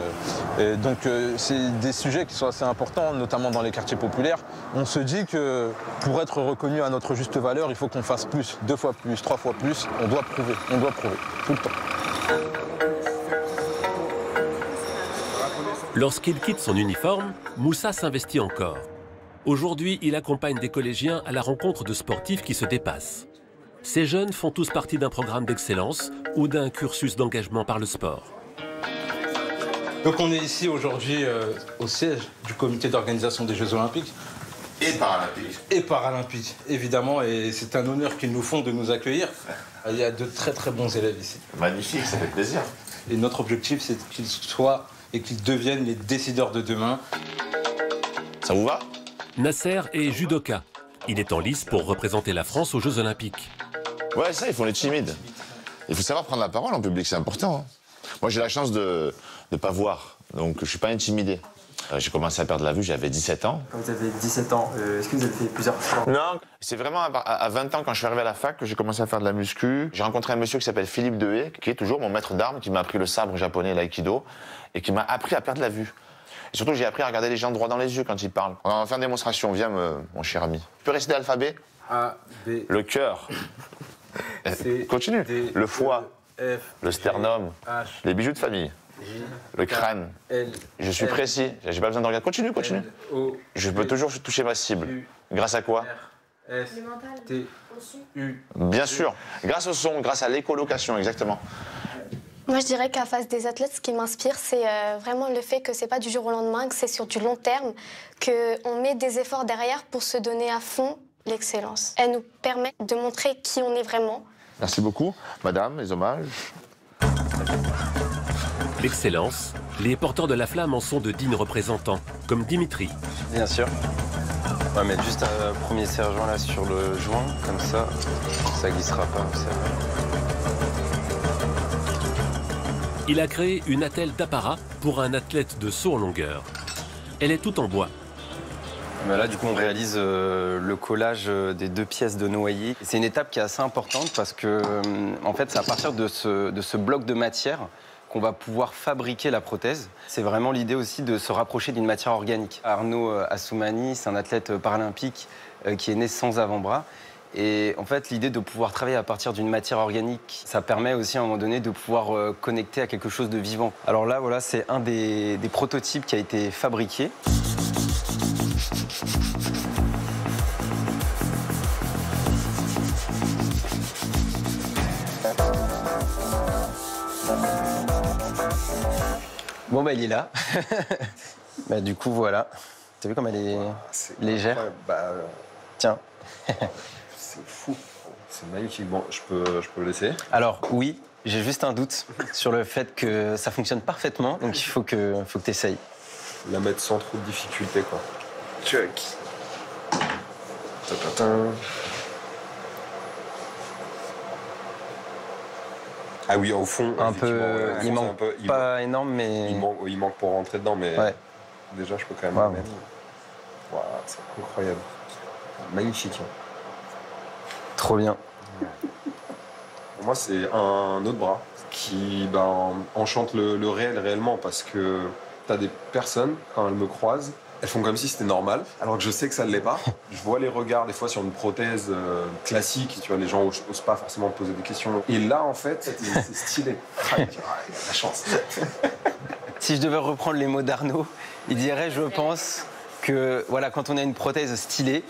Donc c'est des sujets qui sont assez importants, notamment dans les quartiers populaires. On se dit que pour être reconnu à notre juste valeur, il faut qu'on fasse plus, 2 fois plus, 3 fois plus. On doit prouver, tout le temps. Lorsqu'il quitte son uniforme, Moussa s'investit encore. Aujourd'hui, il accompagne des collégiens à la rencontre de sportifs qui se dépassent. Ces jeunes font tous partie d'un programme d'excellence ou d'un cursus d'engagement par le sport. Donc on est ici aujourd'hui au siège du comité d'organisation des Jeux Olympiques. Et paralympiques. Et paralympiques, évidemment, et c'est un honneur qu'ils nous font de nous accueillir. Il y a de très très bons élèves ici. Magnifique, ça fait plaisir. Et notre objectif, c'est qu'ils soient et qu'ils deviennent les décideurs de demain. Ça vous va? Nasser est judoka. Il est en lice pour représenter la France aux Jeux Olympiques. Ouais, ça, il faut être timide. Il faut savoir prendre la parole en public, c'est important. Hein. Moi, j'ai la chance de ne pas voir, donc je ne suis pas intimidé. J'ai commencé à perdre la vue, j'avais 17 ans. Quand vous avez 17 ans, est-ce que vous avez fait plusieurs sports? Non, c'est vraiment à 20 ans, quand je suis arrivé à la fac, que j'ai commencé à faire de la muscu. J'ai rencontré un monsieur qui s'appelle Philippe Dehaye, qui est toujours mon maître d'armes, qui m'a appris le sabre japonais, l'aïkido, et qui m'a appris à perdre la vue. Et surtout, j'ai appris à regarder les gens droit dans les yeux quand ils parlent. On va faire une démonstration, viens, mon cher ami. Tu peux réciter l'alphabet? A, B... Le cœur. C, continue. D, le foie. F, le sternum. H, les bijoux de famille. J, le crâne. L, je suis précis, j'ai pas besoin de regarder. Continue. L, o, je peux toujours toucher ma cible. Grâce à quoi? S, T, U. Bien sûr. Grâce au son, grâce à l'écolocation, exactement. Moi, je dirais qu'à face des athlètes, ce qui m'inspire, c'est vraiment le fait que c'est pas du jour au lendemain, que c'est sur du long terme, qu'on met des efforts derrière pour se donner à fond l'excellence. Elle nous permet de montrer qui on est vraiment. Merci beaucoup, madame, les hommages. L'excellence, les porteurs de la flamme en sont de dignes représentants, comme Dimitri. Bien sûr. On va mettre juste un premier serre-joint là sur le joint, comme ça glissera pas. Il a créé une attelle d'apparat pour un athlète de saut en longueur. Elle est toute en bois. Là, du coup, on réalise le collage des 2 pièces de noyer. C'est une étape qui est assez importante parce que, en fait, c'est à partir de ce bloc de matière qu'on va pouvoir fabriquer la prothèse. C'est vraiment l'idée aussi de se rapprocher d'une matière organique. Arnaud Assoumani, c'est un athlète paralympique qui est né sans avant-bras. Et en fait, l'idée de pouvoir travailler à partir d'une matière organique, ça permet aussi à un moment donné de pouvoir connecter à quelque chose de vivant. Alors là, voilà, c'est un des prototypes qui a été fabriqué. Bon, bah, il est là. Bah, du coup, voilà. T'as vu comme elle est légère? Tiens. C'est fou. C'est magnifique. Bon, je peux le laisser? Alors, oui, j'ai juste un doute sur le fait que ça fonctionne parfaitement, donc il faut que tu essayes. La mettre sans trop de difficulté, quoi. Check. Ah oui, au fond, un peu, il manque pas énorme, mais... Il manque pour rentrer dedans, mais ouais. Déjà, je peux quand même le mettre. Wow, c'est incroyable. Magnifique. Trop bien. Moi, c'est un autre bras qui enchante le réel réellement, parce que tu as des personnes, quand elles me croisent, elles font comme si c'était normal, alors que je sais que ça ne l'est pas. Je vois les regards des fois sur une prothèse classique, tu vois, les gens n'osent pas forcément poser des questions. Et là, en fait, c'est stylé. Il y a la chance. Si je devais reprendre les mots d'Arnaud, il dirait, je pense, que voilà, quand on a une prothèse stylée,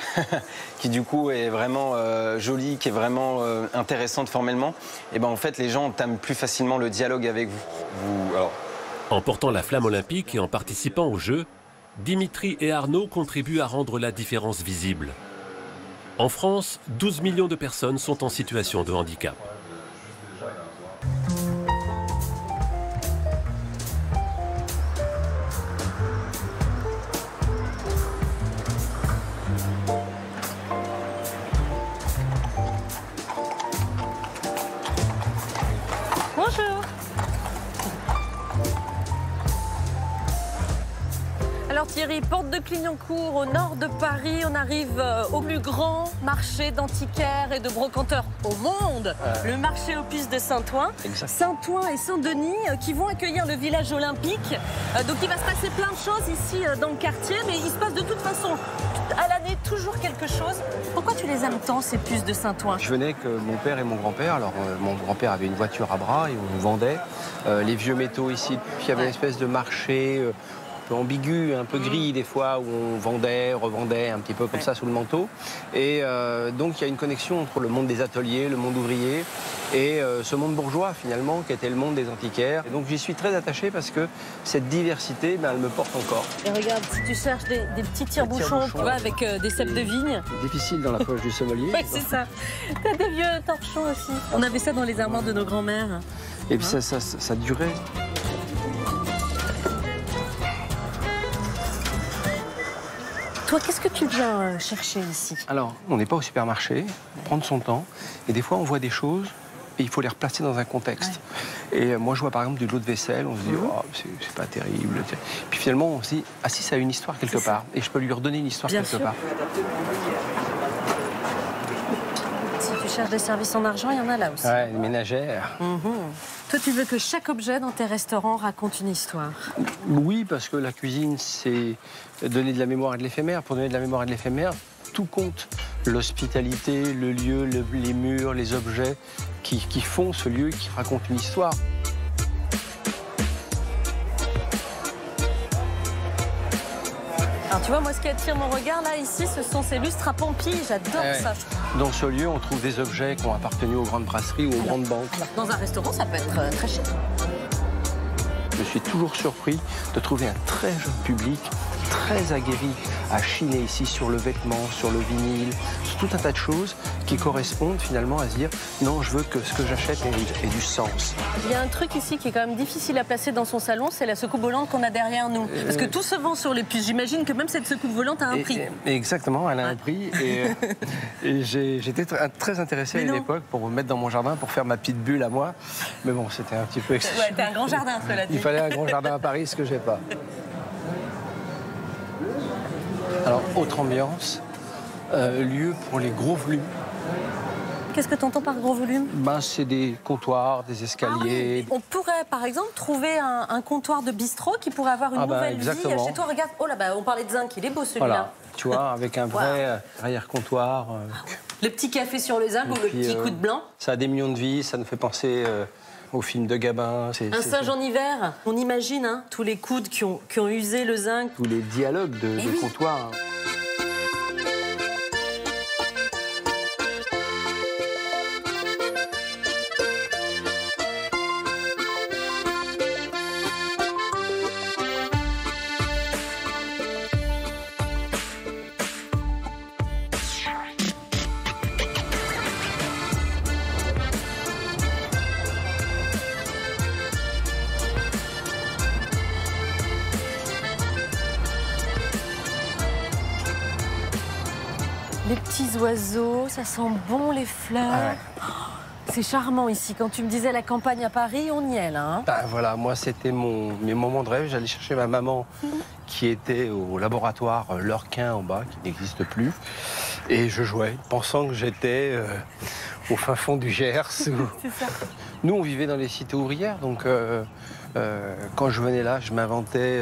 qui du coup est vraiment jolie, qui est vraiment intéressante formellement, et ben en fait, les gens entament plus facilement le dialogue avec vous. En portant la flamme olympique et en participant aux Jeux, Dimitri et Arnaud contribuent à rendre la différence visible. En France, 12 millions de personnes sont en situation de handicap. Bonjour. Alors Thierry, porte de Clignancourt, au nord de Paris, on arrive au plus grand marché d'antiquaires et de brocanteurs au monde, le marché aux puces de Saint-Ouen. Saint-Ouen et Saint-Denis qui vont accueillir le village olympique. Donc il va se passer plein de choses ici dans le quartier, mais il se passe de toute façon à l'année toujours quelque chose. Pourquoi tu les aimes tant, ces puces de Saint-Ouen? Je venais avec mon père et mon grand-père. Alors mon grand-père avait une voiture à bras et on vendait les vieux métaux ici. Puis il y avait une espèce de marché un peu ambigu, un peu gris des fois, où on vendait, revendait un petit peu comme ça sous le manteau. Et donc il y a une connexion entre le monde des ateliers, le monde ouvrier et ce monde bourgeois finalement, qui était le monde des antiquaires. Et donc j'y suis très attaché parce que cette diversité, elle me porte encore. Et regarde, si tu cherches des petits tire-bouchons, tu vois, avec des cèpes de vigne. C'est difficile dans la poche du sommelier. Oui, c'est ça. T'as des vieux torchons aussi. On avait ça dans les armoires de nos grands-mères. Et puis ça durait. Toi, qu'est-ce que tu viens chercher ici? Alors, on n'est pas au supermarché, prendre son temps. Et des fois, on voit des choses et il faut les replacer dans un contexte. Ouais. Et moi, je vois par exemple du lot de vaisselle, on se dit, oh, c'est pas terrible. Puis finalement, on se dit, ah si, ça a une histoire quelque part. Et je peux lui redonner une histoire quelque part. Si tu cherches des services en argent, il y en a là aussi. Ouais, une ménagère. Toi, tu veux que chaque objet dans tes restaurants raconte une histoire? Oui, parce que la cuisine, c'est donner de la mémoire et de l'éphémère. Pour donner de la mémoire et de l'éphémère, tout compte. L'hospitalité, le lieu, les murs, les objets qui font ce lieu, qui racontent une histoire. Alors tu vois, moi, ce qui attire mon regard, là, ici, ce sont ces lustres à Pampy. J'adore ça. Dans ce lieu, on trouve des objets qui ont appartenu aux grandes brasseries ou aux grandes banques. Dans un restaurant, ça peut être très cher. Je suis toujours surpris de trouver un très jeune public, très aguerri à chiner ici sur le vêtement, sur le vinyle, sur tout un tas de choses qui correspondent finalement à se dire non, je veux que ce que j'achète ait du sens. Il y a un truc ici qui est quand même difficile à placer dans son salon, c'est la secoupe volante qu'on a derrière nous. Parce que tout se vend sur les puces. J'imagine que même cette secoupe volante a un prix. Exactement, elle a un prix. Et j'étais très intéressé à une époque pour me mettre dans mon jardin, pour faire ma petite bulle à moi. Mais bon, c'était un petit peu exceptionnel. Ouais, t'as un grand jardin, cela dit. Il fallait un grand jardin à Paris, ce que j'ai pas. Alors, autre ambiance, lieu pour les gros volumes. Qu'est-ce que tu entends par gros volume? C'est des comptoirs, des escaliers. On pourrait, par exemple, trouver un comptoir de bistrot qui pourrait avoir une nouvelle vie. Chez toi, regarde, oh là, on parlait de zinc, il est beau celui-là. Voilà, tu vois, avec un vrai arrière-comptoir Le petit café sur le zinc ou le petit coup de blanc. Ça a des millions de vies, ça nous fait penser au film de Gabin. Un singe en hiver. On imagine hein, tous les coudes qui ont usé le zinc. Tous les dialogues de comptoir. Les petits oiseaux, ça sent bon les fleurs. Ah ouais. Oh, c'est charmant ici. Quand tu me disais la campagne à Paris, on y est là. Hein. Ben voilà, moi c'était mes moments de rêve. J'allais chercher ma maman qui était au laboratoire Lurquin en bas, qui n'existe plus. Et je jouais, pensant que j'étais au fin fond du Gers. C'est ça. Nous, on vivait dans les cités ouvrières, donc quand je venais là, je m'inventais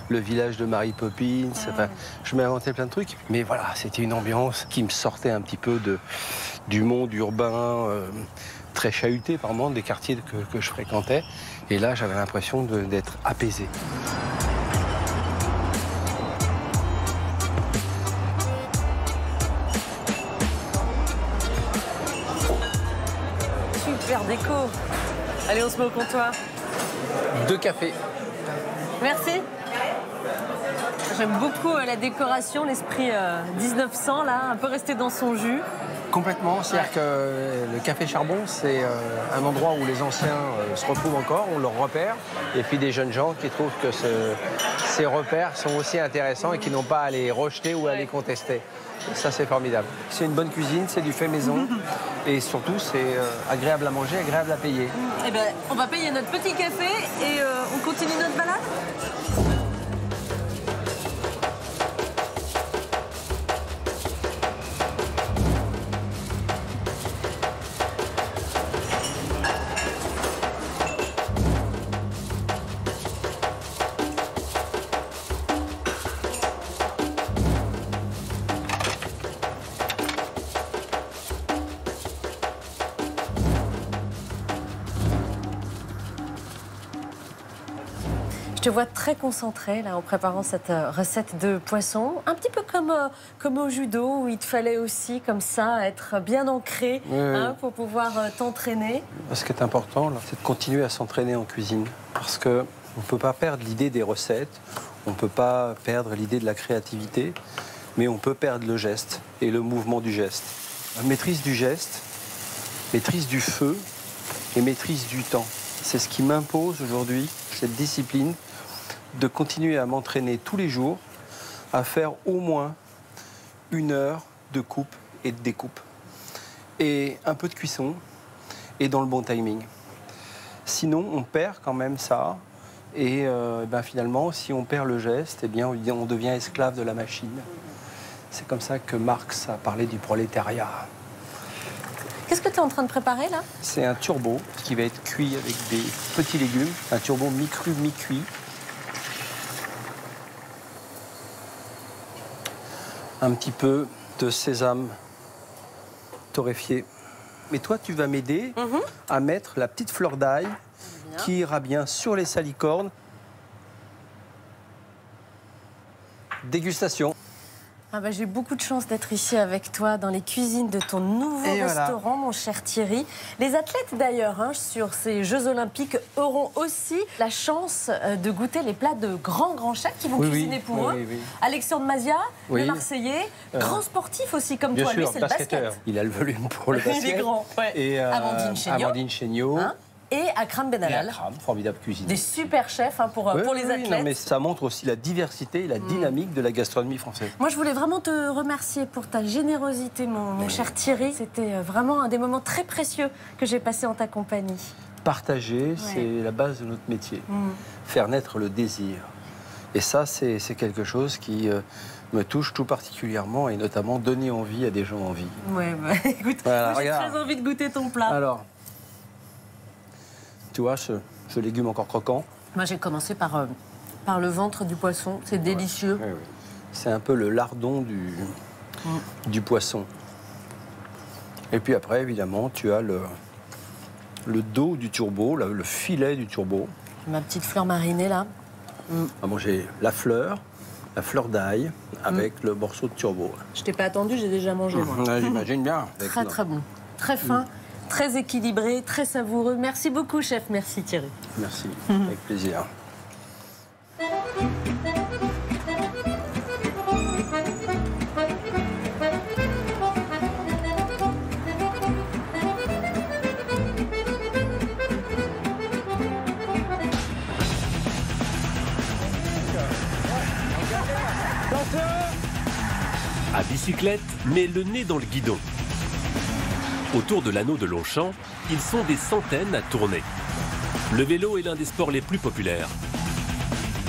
le village de Mary Poppins, enfin, je m'inventais plein de trucs. Mais voilà, c'était une ambiance qui me sortait un petit peu du monde urbain, très chahuté par moment, des quartiers que je fréquentais. Et là, j'avais l'impression d'être apaisé. Super déco. Allez, on se met au comptoir. 2 cafés. Merci. J'aime beaucoup la décoration, l'esprit 1900, là, un peu resté dans son jus. Complètement, c'est-à-dire que le café Charbon, c'est un endroit où les anciens se retrouvent encore, on leur repère, et puis des jeunes gens qui trouvent que ces repères sont aussi intéressants et qui n'ont pas à les rejeter ou à les contester. Ça, c'est formidable. C'est une bonne cuisine, c'est du fait maison, et surtout, c'est agréable à manger, agréable à payer. Eh ben, on va payer notre petit café et on continue notre balade. Je te vois très concentré là en préparant cette recette de poisson, un petit peu comme au judo où il te fallait aussi comme ça être bien ancré hein, pour pouvoir t'entraîner. Ce qui est important, c'est de continuer à s'entraîner en cuisine parce qu'on ne peut pas perdre l'idée des recettes, on ne peut pas perdre l'idée de la créativité, mais on peut perdre le geste et le mouvement du geste. Maîtrise du geste, maîtrise du feu et maîtrise du temps. C'est ce qui m'impose aujourd'hui, cette discipline, de continuer à m'entraîner tous les jours, à faire au moins 1 heure de coupe et de découpe. Et un peu de cuisson, et dans le bon timing. Sinon, on perd quand même ça, et finalement, si on perd le geste, eh bien, on devient esclave de la machine. C'est comme ça que Marx a parlé du prolétariat. Qu'est-ce que tu es en train de préparer là? C'est un turbo qui va être cuit avec des petits légumes, un turbo mi-cru, mi-cuit. Un petit peu de sésame torréfié. Mais toi, tu vas m'aider à mettre la petite fleur d'ail qui ira bien sur les salicornes. Dégustation. Ah bah, j'ai beaucoup de chance d'être ici avec toi dans les cuisines de ton nouveau restaurant, mon cher Thierry. Les athlètes d'ailleurs, hein, sur ces Jeux Olympiques, auront aussi la chance de goûter les plats de grands chefs qui vont cuisiner pour eux. Alexandre Mazia, le Marseillais, grand sportif aussi comme toi, sûr, lui c'est le basket. Il a le volume pour le basket. Il est grand, ouais. Et Amandine Chéniaud. Hein, et Akram Benallal. Akram, formidable cuisinier. Des super chefs hein, pour les athlètes. Non, mais ça montre aussi la diversité et la dynamique de la gastronomie française. Moi, je voulais vraiment te remercier pour ta générosité, mon cher Thierry. C'était vraiment un des moments très précieux que j'ai passé en ta compagnie. Partager, c'est la base de notre métier. Faire naître le désir. Et ça, c'est quelque chose qui me touche tout particulièrement, et notamment donner envie à des gens en vie. Ouais, bah, écoute, voilà, moi, j'ai très envie de goûter ton plat. Alors, tu vois, ce légume encore croquant. Moi, j'ai commencé par le ventre du poisson. C'est délicieux. C'est un peu le lardon du poisson. Et puis après, évidemment, tu as le dos du turbo, le filet du turbo. Ma petite fleur marinée, là. On va manger la fleur d'ail avec le morceau de turbo. Je t'ai pas attendu, j'ai déjà mangé, moi. J'imagine bien. Très, très bon. Très fin, très équilibré, très savoureux. Merci beaucoup, chef. Merci, Thierry. Merci, avec plaisir. À bicyclette, mais le nez dans le guidon. Autour de l'anneau de Longchamp, ils sont des centaines à tourner. Le vélo est l'un des sports les plus populaires.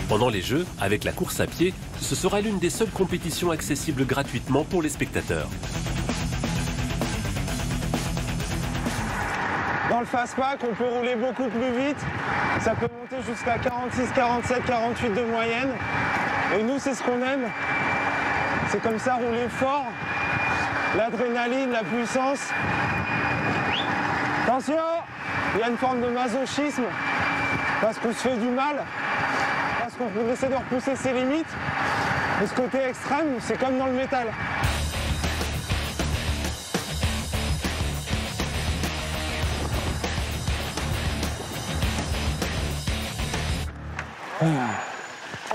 Pendant les Jeux, avec la course à pied, ce sera l'une des seules compétitions accessibles gratuitement pour les spectateurs. Dans le fastpack, on peut rouler beaucoup plus vite. Ça peut monter jusqu'à 46, 47, 48 de moyenne. Et nous, c'est ce qu'on aime. C'est comme ça, rouler fort. L'adrénaline, la puissance. Attention, il y a une forme de masochisme. Parce qu'on se fait du mal. Parce qu'on essaie de repousser ses limites. Et ce côté extrême, c'est comme dans le métal.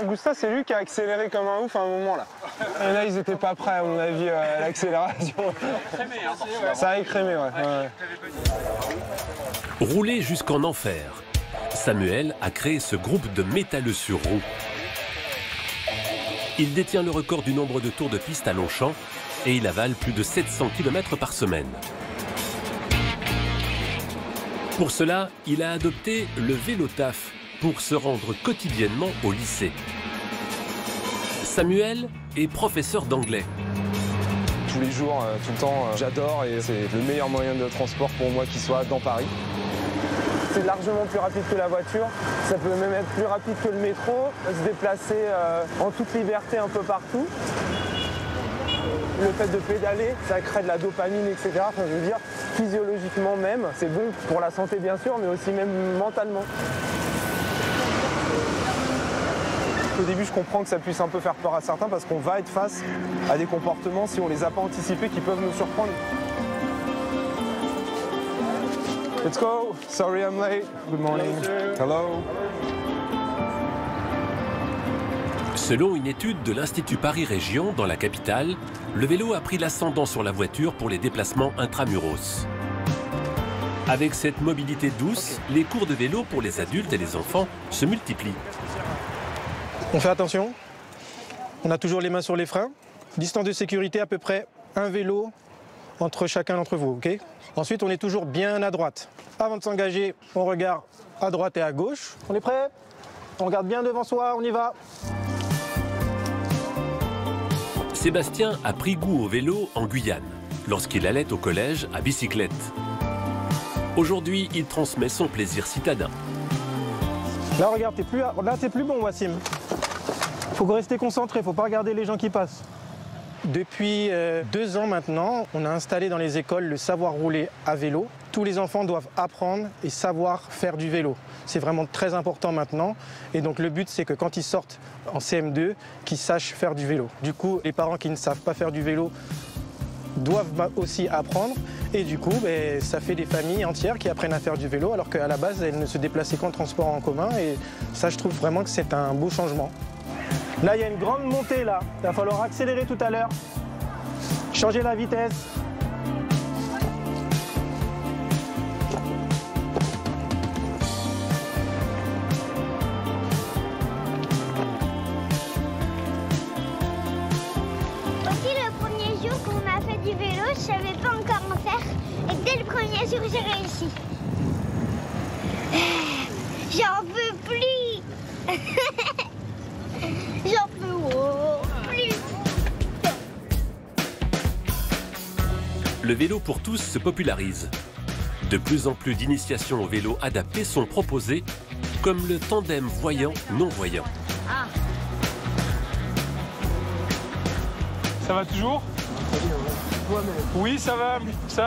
Augusta, c'est lui qui a accéléré comme un ouf à un moment là. Et là, ils n'étaient pas prêts, à mon avis, à l'accélération. Ça a écrémé, ouais. Rouler jusqu'en enfer. Samuel a créé ce groupe de métalleux sur roue. Il détient le record du nombre de tours de piste à Longchamp et il avale plus de 700 km par semaine. Pour cela, il a adopté le vélo taf pour se rendre quotidiennement au lycée. Samuel est professeur d'anglais. Tous les jours, tout le temps, j'adore et c'est le meilleur moyen de transport pour moi qui soit dans Paris. C'est largement plus rapide que la voiture, ça peut même être plus rapide que le métro, se déplacer en toute liberté un peu partout. Le fait de pédaler, ça crée de la dopamine, etc. Enfin, je veux dire, physiologiquement même, c'est bon pour la santé bien sûr, mais aussi même mentalement. Au début, je comprends que ça puisse un peu faire peur à certains parce qu'on va être face à des comportements, si on les a pas anticipés, qui peuvent nous surprendre. Let's go. Sorry I'm late. Good morning. Hello. Selon une étude de l'Institut Paris Région dans la capitale, le vélo a pris l'ascendant sur la voiture pour les déplacements intramuros. Avec cette mobilité douce, les cours de vélo pour les adultes et les enfants se multiplient. On fait attention. On a toujours les mains sur les freins. Distance de sécurité à peu près un vélo entre chacun d'entre vous, ok? Ensuite, on est toujours bien à droite. Avant de s'engager, on regarde à droite et à gauche. On est prêt? On regarde bien devant soi, on y va. Sébastien a pris goût au vélo en Guyane, lorsqu'il allait au collège à bicyclette. Aujourd'hui, il transmet son plaisir citadin. Là, regarde, t'es plus bon, Wassim. Faut rester concentré, faut pas regarder les gens qui passent. Depuis 2 ans maintenant, on a installé dans les écoles le savoir rouler à vélo. Tous les enfants doivent apprendre et savoir faire du vélo. C'est vraiment très important maintenant. Et donc le but, c'est que quand ils sortent en CM2, qu'ils sachent faire du vélo. Du coup, les parents qui ne savent pas faire du vélo doivent aussi apprendre. Et du coup, ça fait des familles entières qui apprennent à faire du vélo, alors qu'à la base, elles ne se déplaçaient qu'en transport en commun. Et ça, je trouve vraiment que c'est un beau changement. Là, il y a une grande montée, là. Il va falloir accélérer tout à l'heure. Changer la vitesse. Aussi, le premier jour qu'on a fait du vélo, je savais pas encore en faire. Et dès le premier jour, j'ai réussi. J'en peux plus. J'en peux plus. Le vélo pour tous se popularise. De plus en plus d'initiations au vélo adaptées sont proposées, comme le tandem voyant-non-voyant. Ça va toujours? toi-même? Oui, ça va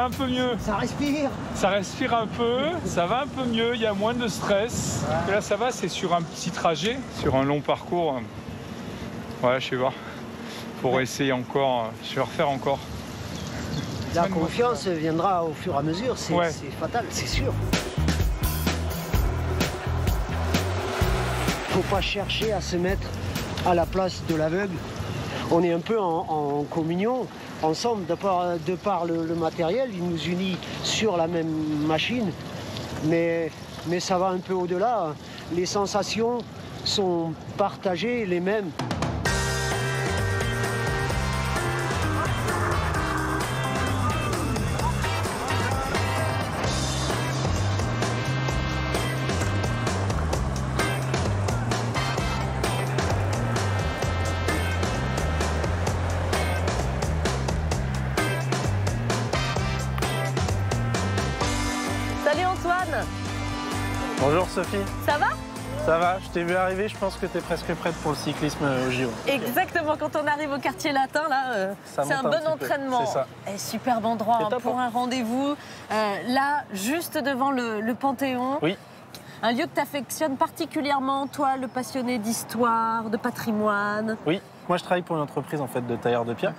un peu mieux. Ça respire? Ça respire un peu, ça va un peu mieux, il y a moins de stress. Et là, ça va, c'est sur un petit trajet, sur un long parcours. Ouais, je sais pas. Pour essayer encore, je vais refaire encore. La confiance viendra au fur et à mesure, c'est fatal, c'est sûr. Faut pas chercher à se mettre à la place de l'aveugle. On est un peu en communion ensemble, de par le matériel, il nous unit sur la même machine, mais ça va un peu au-delà. Les sensations sont partagées, les mêmes. Salut Antoine. Bonjour Sophie. Ça va? Ça va, je t'ai vu arriver, je pense que tu es presque prête pour le cyclisme au JO. Exactement, quand on arrive au quartier latin, là, c'est un bon entraînement. C'est ça. Et superbe endroit pour un rendez-vous. Là, juste devant le Panthéon. Oui. Un lieu que tu affectionnes particulièrement, toi, le passionné d'histoire, de patrimoine. Oui, moi je travaille pour une entreprise en fait de tailleurs de pierre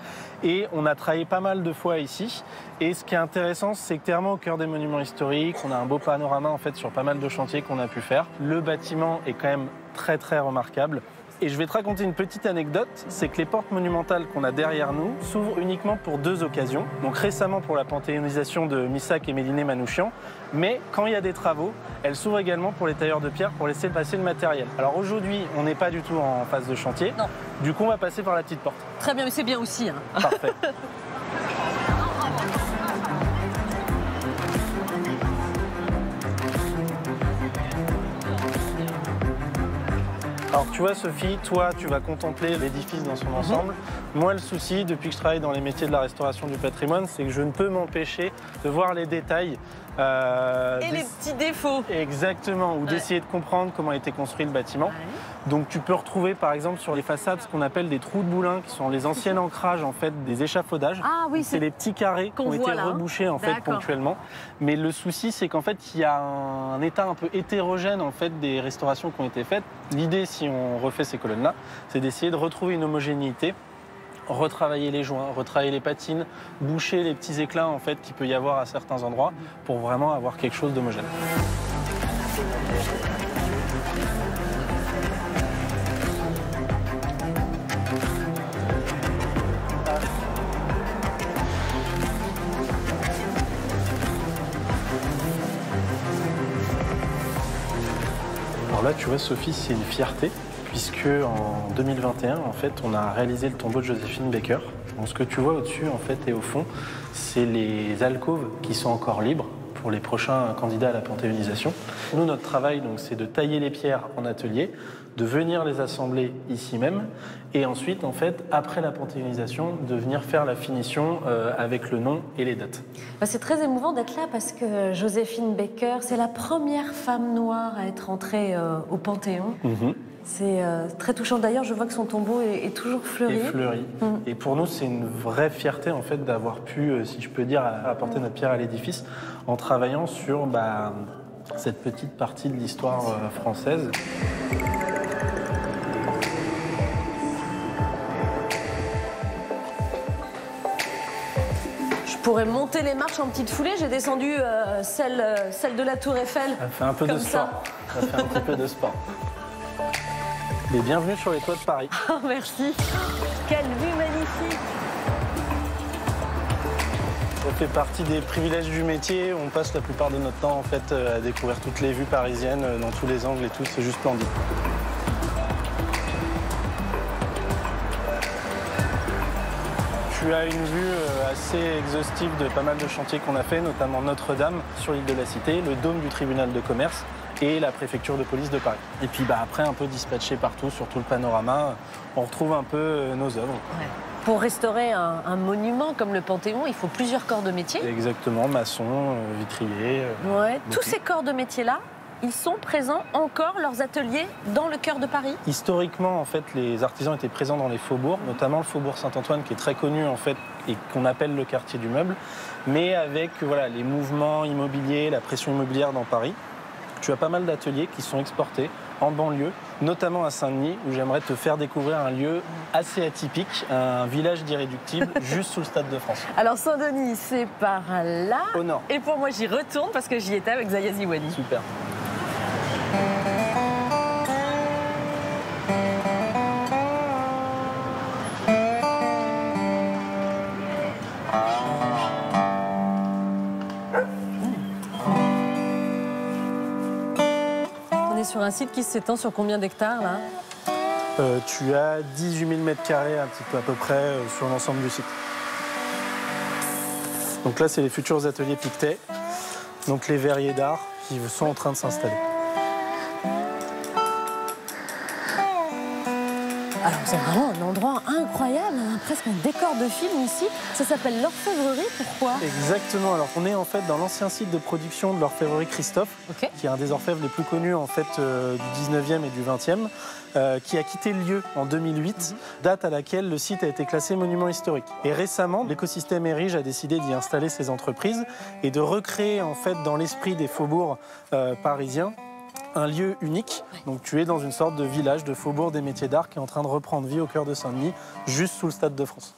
et on a travaillé pas mal de fois ici. Et ce qui est intéressant, c'est que clairement au cœur des monuments historiques, on a un beau panorama en fait sur pas mal de chantiers qu'on a pu faire. Le bâtiment est quand même très très remarquable. Et je vais te raconter une petite anecdote, c'est que les portes monumentales qu'on a derrière nous s'ouvrent uniquement pour 2 occasions. Donc récemment pour la panthéonisation de Missak et Méliné Manouchian, mais quand il y a des travaux, elles s'ouvrent également pour les tailleurs de pierre pour laisser passer le matériel. Alors aujourd'hui, on n'est pas du tout en phase de chantier, non. Du coup on va passer par la petite porte. Très bien, mais c'est bien aussi. Hein. Parfait. Alors tu vois Sophie, toi tu vas contempler l'édifice dans son ensemble. Moi le souci, depuis que je travaille dans les métiers de la restauration du patrimoine, c'est que je ne peux m'empêcher de voir les détails. Et les petits défauts. Exactement, ou d'essayer de comprendre comment a été construit le bâtiment. Ouais. Donc tu peux retrouver par exemple sur les façades ce qu'on appelle des trous de boulin, qui sont les anciens ancrages en fait des échafaudages. Ah oui, c'est les petits carrés qui ont été rebouchés en fait ponctuellement. Mais le souci c'est qu'en fait il y a un état un peu hétérogène en fait des restaurations qui ont été faites. L'idée si on refait ces colonnes-là, c'est d'essayer de retrouver une homogénéité, retravailler les joints, retravailler les patines, boucher les petits éclats en fait qu'il peut y avoir à certains endroits pour vraiment avoir quelque chose d'homogène. Alors là, tu vois, Sophie, c'est une fierté, puisque en 2021, en fait, on a réalisé le tombeau de Joséphine Baker. Donc, ce que tu vois au-dessus, en fait, et au fond, c'est les alcôves qui sont encore libres pour les prochains candidats à la panthéonisation. Nous, notre travail, donc, c'est de tailler les pierres en atelier, de venir les assembler ici même, et ensuite, en fait, après la panthéonisation, de venir faire la finition avec le nom et les dates. C'est très émouvant d'être là parce que Joséphine Baker, c'est la première femme noire à être entrée au Panthéon. C'est très touchant. D'ailleurs, je vois que son tombeau est toujours fleuri. Et fleuri. Et pour nous, c'est une vraie fierté, en fait, d'avoir pu, si je peux dire, apporter notre pierre à l'édifice en travaillant sur cette petite partie de l'histoire française. Je pourrais monter les marches en petite foulée. J'ai descendu celle de la Tour Eiffel. Ça fait un peu de sport. Ça fait un petit peu de sport. Et bienvenue sur les toits de Paris. Oh, merci. Quelle vue magnifique. Ça fait partie des privilèges du métier. On passe la plupart de notre temps en fait à découvrir toutes les vues parisiennes dans tous les angles et tout. C'est juste splendide. Tu as une vue assez exhaustive de pas mal de chantiers qu'on a fait, notamment Notre-Dame sur l'île de la Cité, le dôme du tribunal de commerce et la préfecture de police de Paris. Et puis après, un peu dispatché partout sur tout le panorama, on retrouve un peu nos œuvres. Ouais. Pour restaurer un monument comme le Panthéon, il faut plusieurs corps de métier. Exactement, maçon, vitrier. Ouais. Tous ces corps de métier-là, ils sont présents encore, leurs ateliers, dans le cœur de Paris? Historiquement, en fait, les artisans étaient présents dans les faubourgs, notamment le faubourg Saint-Antoine, qui est très connu, en fait, et qu'on appelle le quartier du meuble. Mais avec voilà, les mouvements immobiliers, la pression immobilière dans Paris, tu as pas mal d'ateliers qui sont exportés en banlieue, notamment à Saint-Denis, où j'aimerais te faire découvrir un lieu assez atypique, un village d'irréductibles, juste sous le Stade de France. Alors Saint-Denis, c'est par là. Au nord. Et pour moi, j'y retourne parce que j'y étais avec Zaya Ziwani. Super. Sur un site qui s'étend sur combien d'hectares là? Tu as 18 000 mètres carrés un petit peu à peu près sur l'ensemble du site. Donc là, c'est les futurs ateliers Pictet, donc les verriers d'art qui sont en train de s'installer. Alors c'est vraiment un endroit incroyable, hein, presque un décor de film ici. Ça s'appelle l'Orfèvrerie, pourquoi? Exactement, alors on est en fait dans l'ancien site de production de l'Orfèvrerie Christophe, qui est un des orfèvres les plus connus en fait du 19e et du 20e, qui a quitté le lieu en 2008, date à laquelle le site a été classé monument historique. Et récemment, l'écosystème Érige a décidé d'y installer ses entreprises et de recréer en fait dans l'esprit des faubourgs parisiens un lieu unique. Donc tu es dans une sorte de village, de faubourg des métiers d'art qui est en train de reprendre vie au cœur de Saint-Denis, juste sous le Stade de France.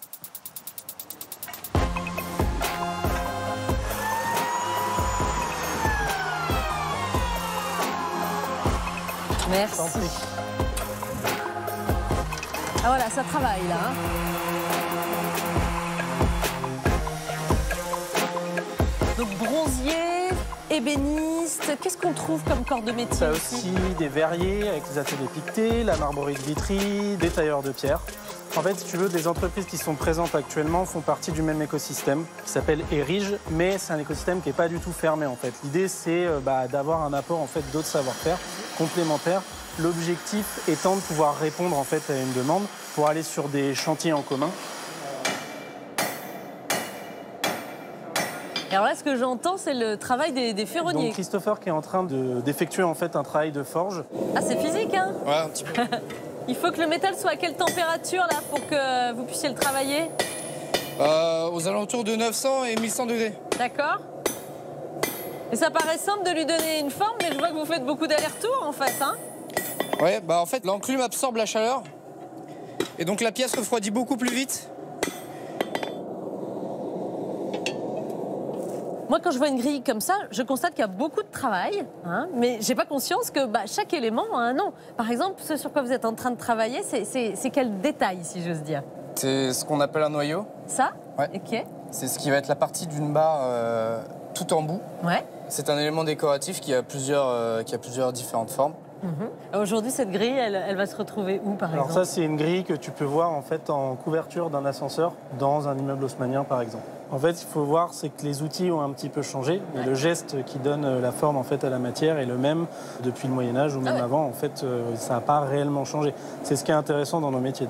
Merci. Ah voilà, ça travaille là. Hein. Donc bronzier, ébéniste, qu'est-ce qu'on trouve comme corps de métier? Tu as aussi des verriers avec les ateliers Pictet, la marborie de Vitry, des tailleurs de pierre. En fait, si tu veux, des entreprises qui sont présentes actuellement font partie du même écosystème qui s'appelle Érige, mais c'est un écosystème qui n'est pas du tout fermé en fait. L'idée, c'est d'avoir un apport en fait d'autres savoir-faire complémentaires. L'objectif étant de pouvoir répondre en fait à une demande pour aller sur des chantiers en commun. Et alors là, ce que j'entends, c'est le travail des ferronniers. Donc Christopher qui est en train d'effectuer en fait un travail de forge. Ah, c'est physique, hein? Ouais, un petit peu. Il faut que le métal soit à quelle température là pour que vous puissiez le travailler? Aux alentours de 900 et 1100 degrés. D'accord. Et ça paraît simple de lui donner une forme, mais je vois que vous faites beaucoup d'allers-retours en fait, hein? Ouais, bah en fait, l'enclume absorbe la chaleur. Et donc la pièce refroidit beaucoup plus vite. Moi, quand je vois une grille comme ça, je constate qu'il y a beaucoup de travail, hein, mais j'ai pas conscience que chaque élément a un nom. Par exemple, ce sur quoi vous êtes en train de travailler, c'est quel détail, si j'ose dire? C'est ce qu'on appelle un noyau. Ça? Ouais. Ok. C'est ce qui va être la partie d'une barre tout en bout. Ouais. C'est un élément décoratif qui a plusieurs différentes formes. Aujourd'hui, cette grille, elle va se retrouver où, par exemple? Alors ça, c'est une grille que tu peux voir en fait en couverture d'un ascenseur dans un immeuble haussmannien, par exemple. En fait, il faut voir, c'est que les outils ont un petit peu changé, mais le geste qui donne la forme en fait à la matière est le même depuis le Moyen Âge ou même avant. En fait, ça n'a pas réellement changé. C'est ce qui est intéressant dans nos métiers.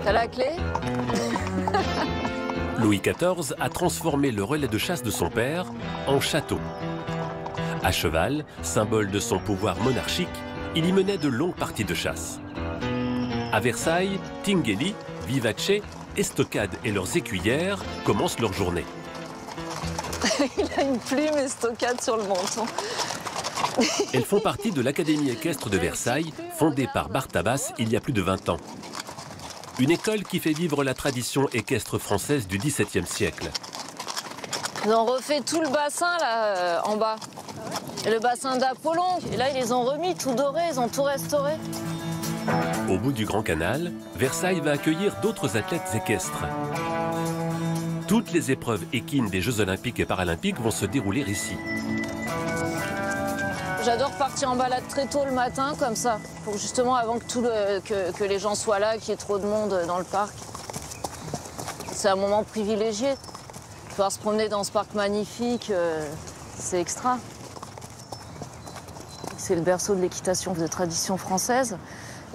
T'as la clé? Louis XIV a transformé le relais de chasse de son père en château. À cheval, symbole de son pouvoir monarchique, il y menait de longues parties de chasse. À Versailles, Tinguely, Vivace, Estocade et leurs écuyères commencent leur journée. Il a une plume Estocade sur le menton. Elles font partie de l'Académie équestre de Versailles, fondée par Barthabas il y a plus de 20 ans. Une école qui fait vivre la tradition équestre française du XVIIe siècle. Ils ont refait tout le bassin là, en bas. Et le bassin d'Apollon. Et là, ils les ont remis tout dorés, ils ont tout restauré. Au bout du Grand Canal, Versailles va accueillir d'autres athlètes équestres. Toutes les épreuves équines des Jeux Olympiques et Paralympiques vont se dérouler ici. J'adore partir en balade très tôt le matin, comme ça, pour justement avant que les gens soient là, qu'il y ait trop de monde dans le parc. C'est un moment privilégié. Pouvoir se promener dans ce parc magnifique, c'est extra. c'est le berceau de l'équitation de tradition française.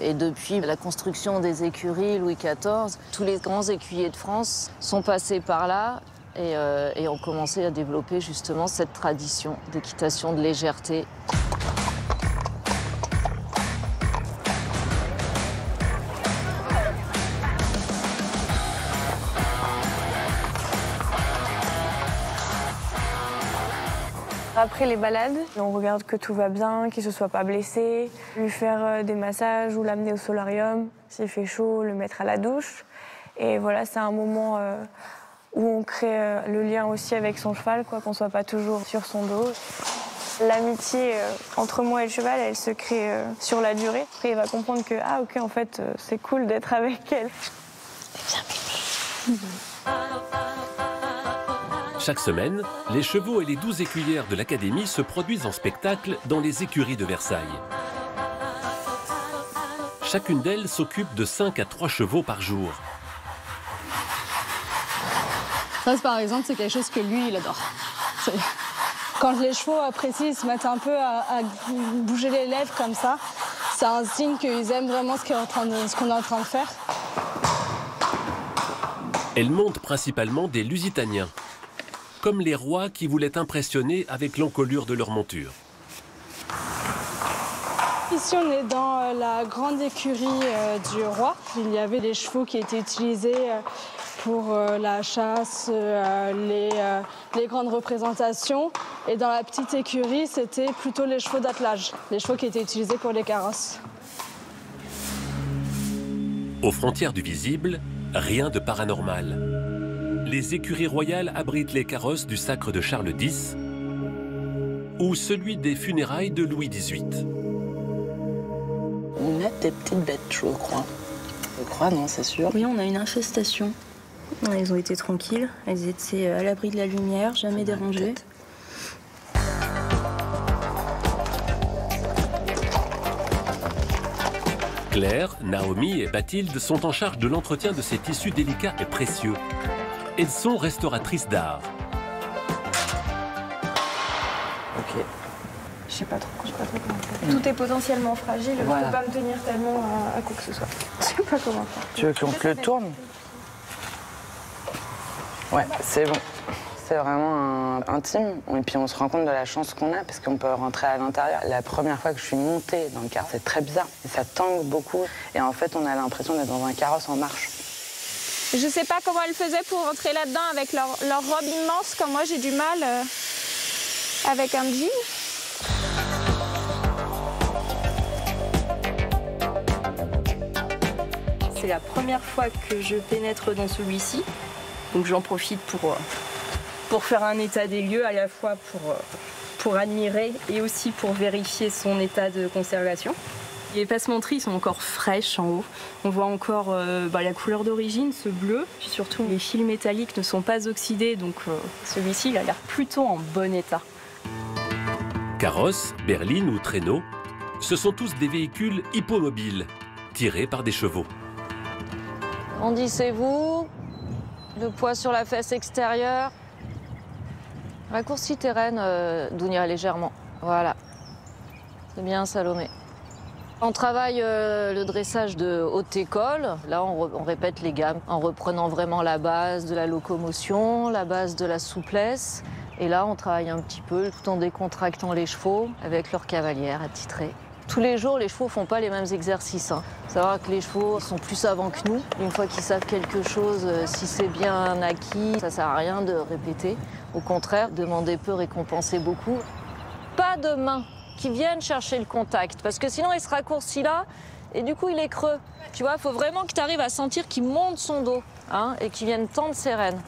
Et depuis la construction des écuries Louis XIV, tous les grands écuyers de France sont passés par là et ont commencé à développer justement cette tradition d'équitation de légèreté. Après les balades, on regarde que tout va bien, qu'il ne se soit pas blessé, lui faire des massages ou l'amener au solarium. S'il fait chaud, le mettre à la douche. Et voilà, c'est un moment où on crée le lien aussi avec son cheval, qu'on ne soit pas toujours sur son dos. L'amitié entre moi et le cheval, elle se crée sur la durée. Après, il va comprendre que, ah ok, en fait, c'est cool d'être avec elle. C'est bien mignon. Chaque semaine, les chevaux et les 12 écuyères de l'Académie se produisent en spectacle dans les écuries de Versailles. Chacune d'elles s'occupe de 5 à 3 chevaux par jour. Ça, par exemple, c'est quelque chose que lui, il adore. Quand les chevaux apprécient, ils se mettent un peu à bouger les lèvres comme ça. C'est un signe qu'ils aiment vraiment ce qu'on est en train de faire. Elle monte principalement des Lusitaniens, comme les rois qui voulaient impressionner avec l'encolure de leur monture. Ici, on est dans la grande écurie du roi. Il y avait des chevaux qui étaient utilisés pour la chasse, les grandes représentations. Et dans la petite écurie, c'était plutôt les chevaux d'attelage, les chevaux qui étaient utilisés pour les carrosses. Aux frontières du visible, rien de paranormal. Les écuries royales abritent les carrosses du sacre de Charles X ou celui des funérailles de Louis XVIII. On a des petites bêtes, je crois. Je crois, non, c'est sûr. Oui, on a une infestation. Elles ont été tranquilles, elles étaient à l'abri de la lumière, jamais dérangées. Claire, Naomi et Bathilde sont en charge de l'entretien de ces tissus délicats et précieux. Elles sont restauratrices d'art. Ok. Je sais pas trop comment faire. Tout est potentiellement fragile, je Voilà. peux pas me tenir tellement à quoi que ce soit. Je sais pas comment faire. Tu veux qu'on te le tourne? Ouais, c'est bon. C'est vraiment intime. Et puis on se rend compte de la chance qu'on a parce qu'on peut rentrer à l'intérieur. La première fois que je suis montée dans le carrosse, c'est très bizarre. Et ça tangue beaucoup. Et en fait, on a l'impression d'être dans un carrosse en marche. Je sais pas comment elles faisaient pour rentrer là-dedans avec leur robe immense, comme moi j'ai du mal avec un jean. C'est la première fois que je pénètre dans celui-ci. Donc j'en profite pour faire un état des lieux, à la fois pour admirer et aussi pour vérifier son état de conservation. Les passementeries sont encore fraîches en haut. On voit encore la couleur d'origine, ce bleu. Puis surtout, les fils métalliques ne sont pas oxydés, donc celui-ci, il a l'air plutôt en bon état. Carrosse, berline ou traîneau, ce sont tous des véhicules hippomobiles, tirés par des chevaux. Grandissez-vous, le poids sur la fesse extérieure. Raccourci terraine, Dounia, légèrement. Voilà. C'est bien, Salomé. On travaille le dressage de haute école. Là, on répète les gammes en reprenant vraiment la base de la locomotion, la base de la souplesse. Et là, on travaille un petit peu tout en décontractant les chevaux avec leur cavalière attitrée. Tous les jours, les chevaux ne font pas les mêmes exercices. Faut savoir que les chevaux sont plus savants que nous. Une fois qu'ils savent quelque chose, si c'est bien acquis, ça ne sert à rien de répéter. Au contraire, demander peu, récompenser beaucoup. Pas de main qui viennent chercher le contact, parce que sinon il se raccourcit là et du coup il est creux. Tu vois, il faut vraiment que tu arrives à sentir qu'il monte son dos et qu'il vienne tendre ses rênes.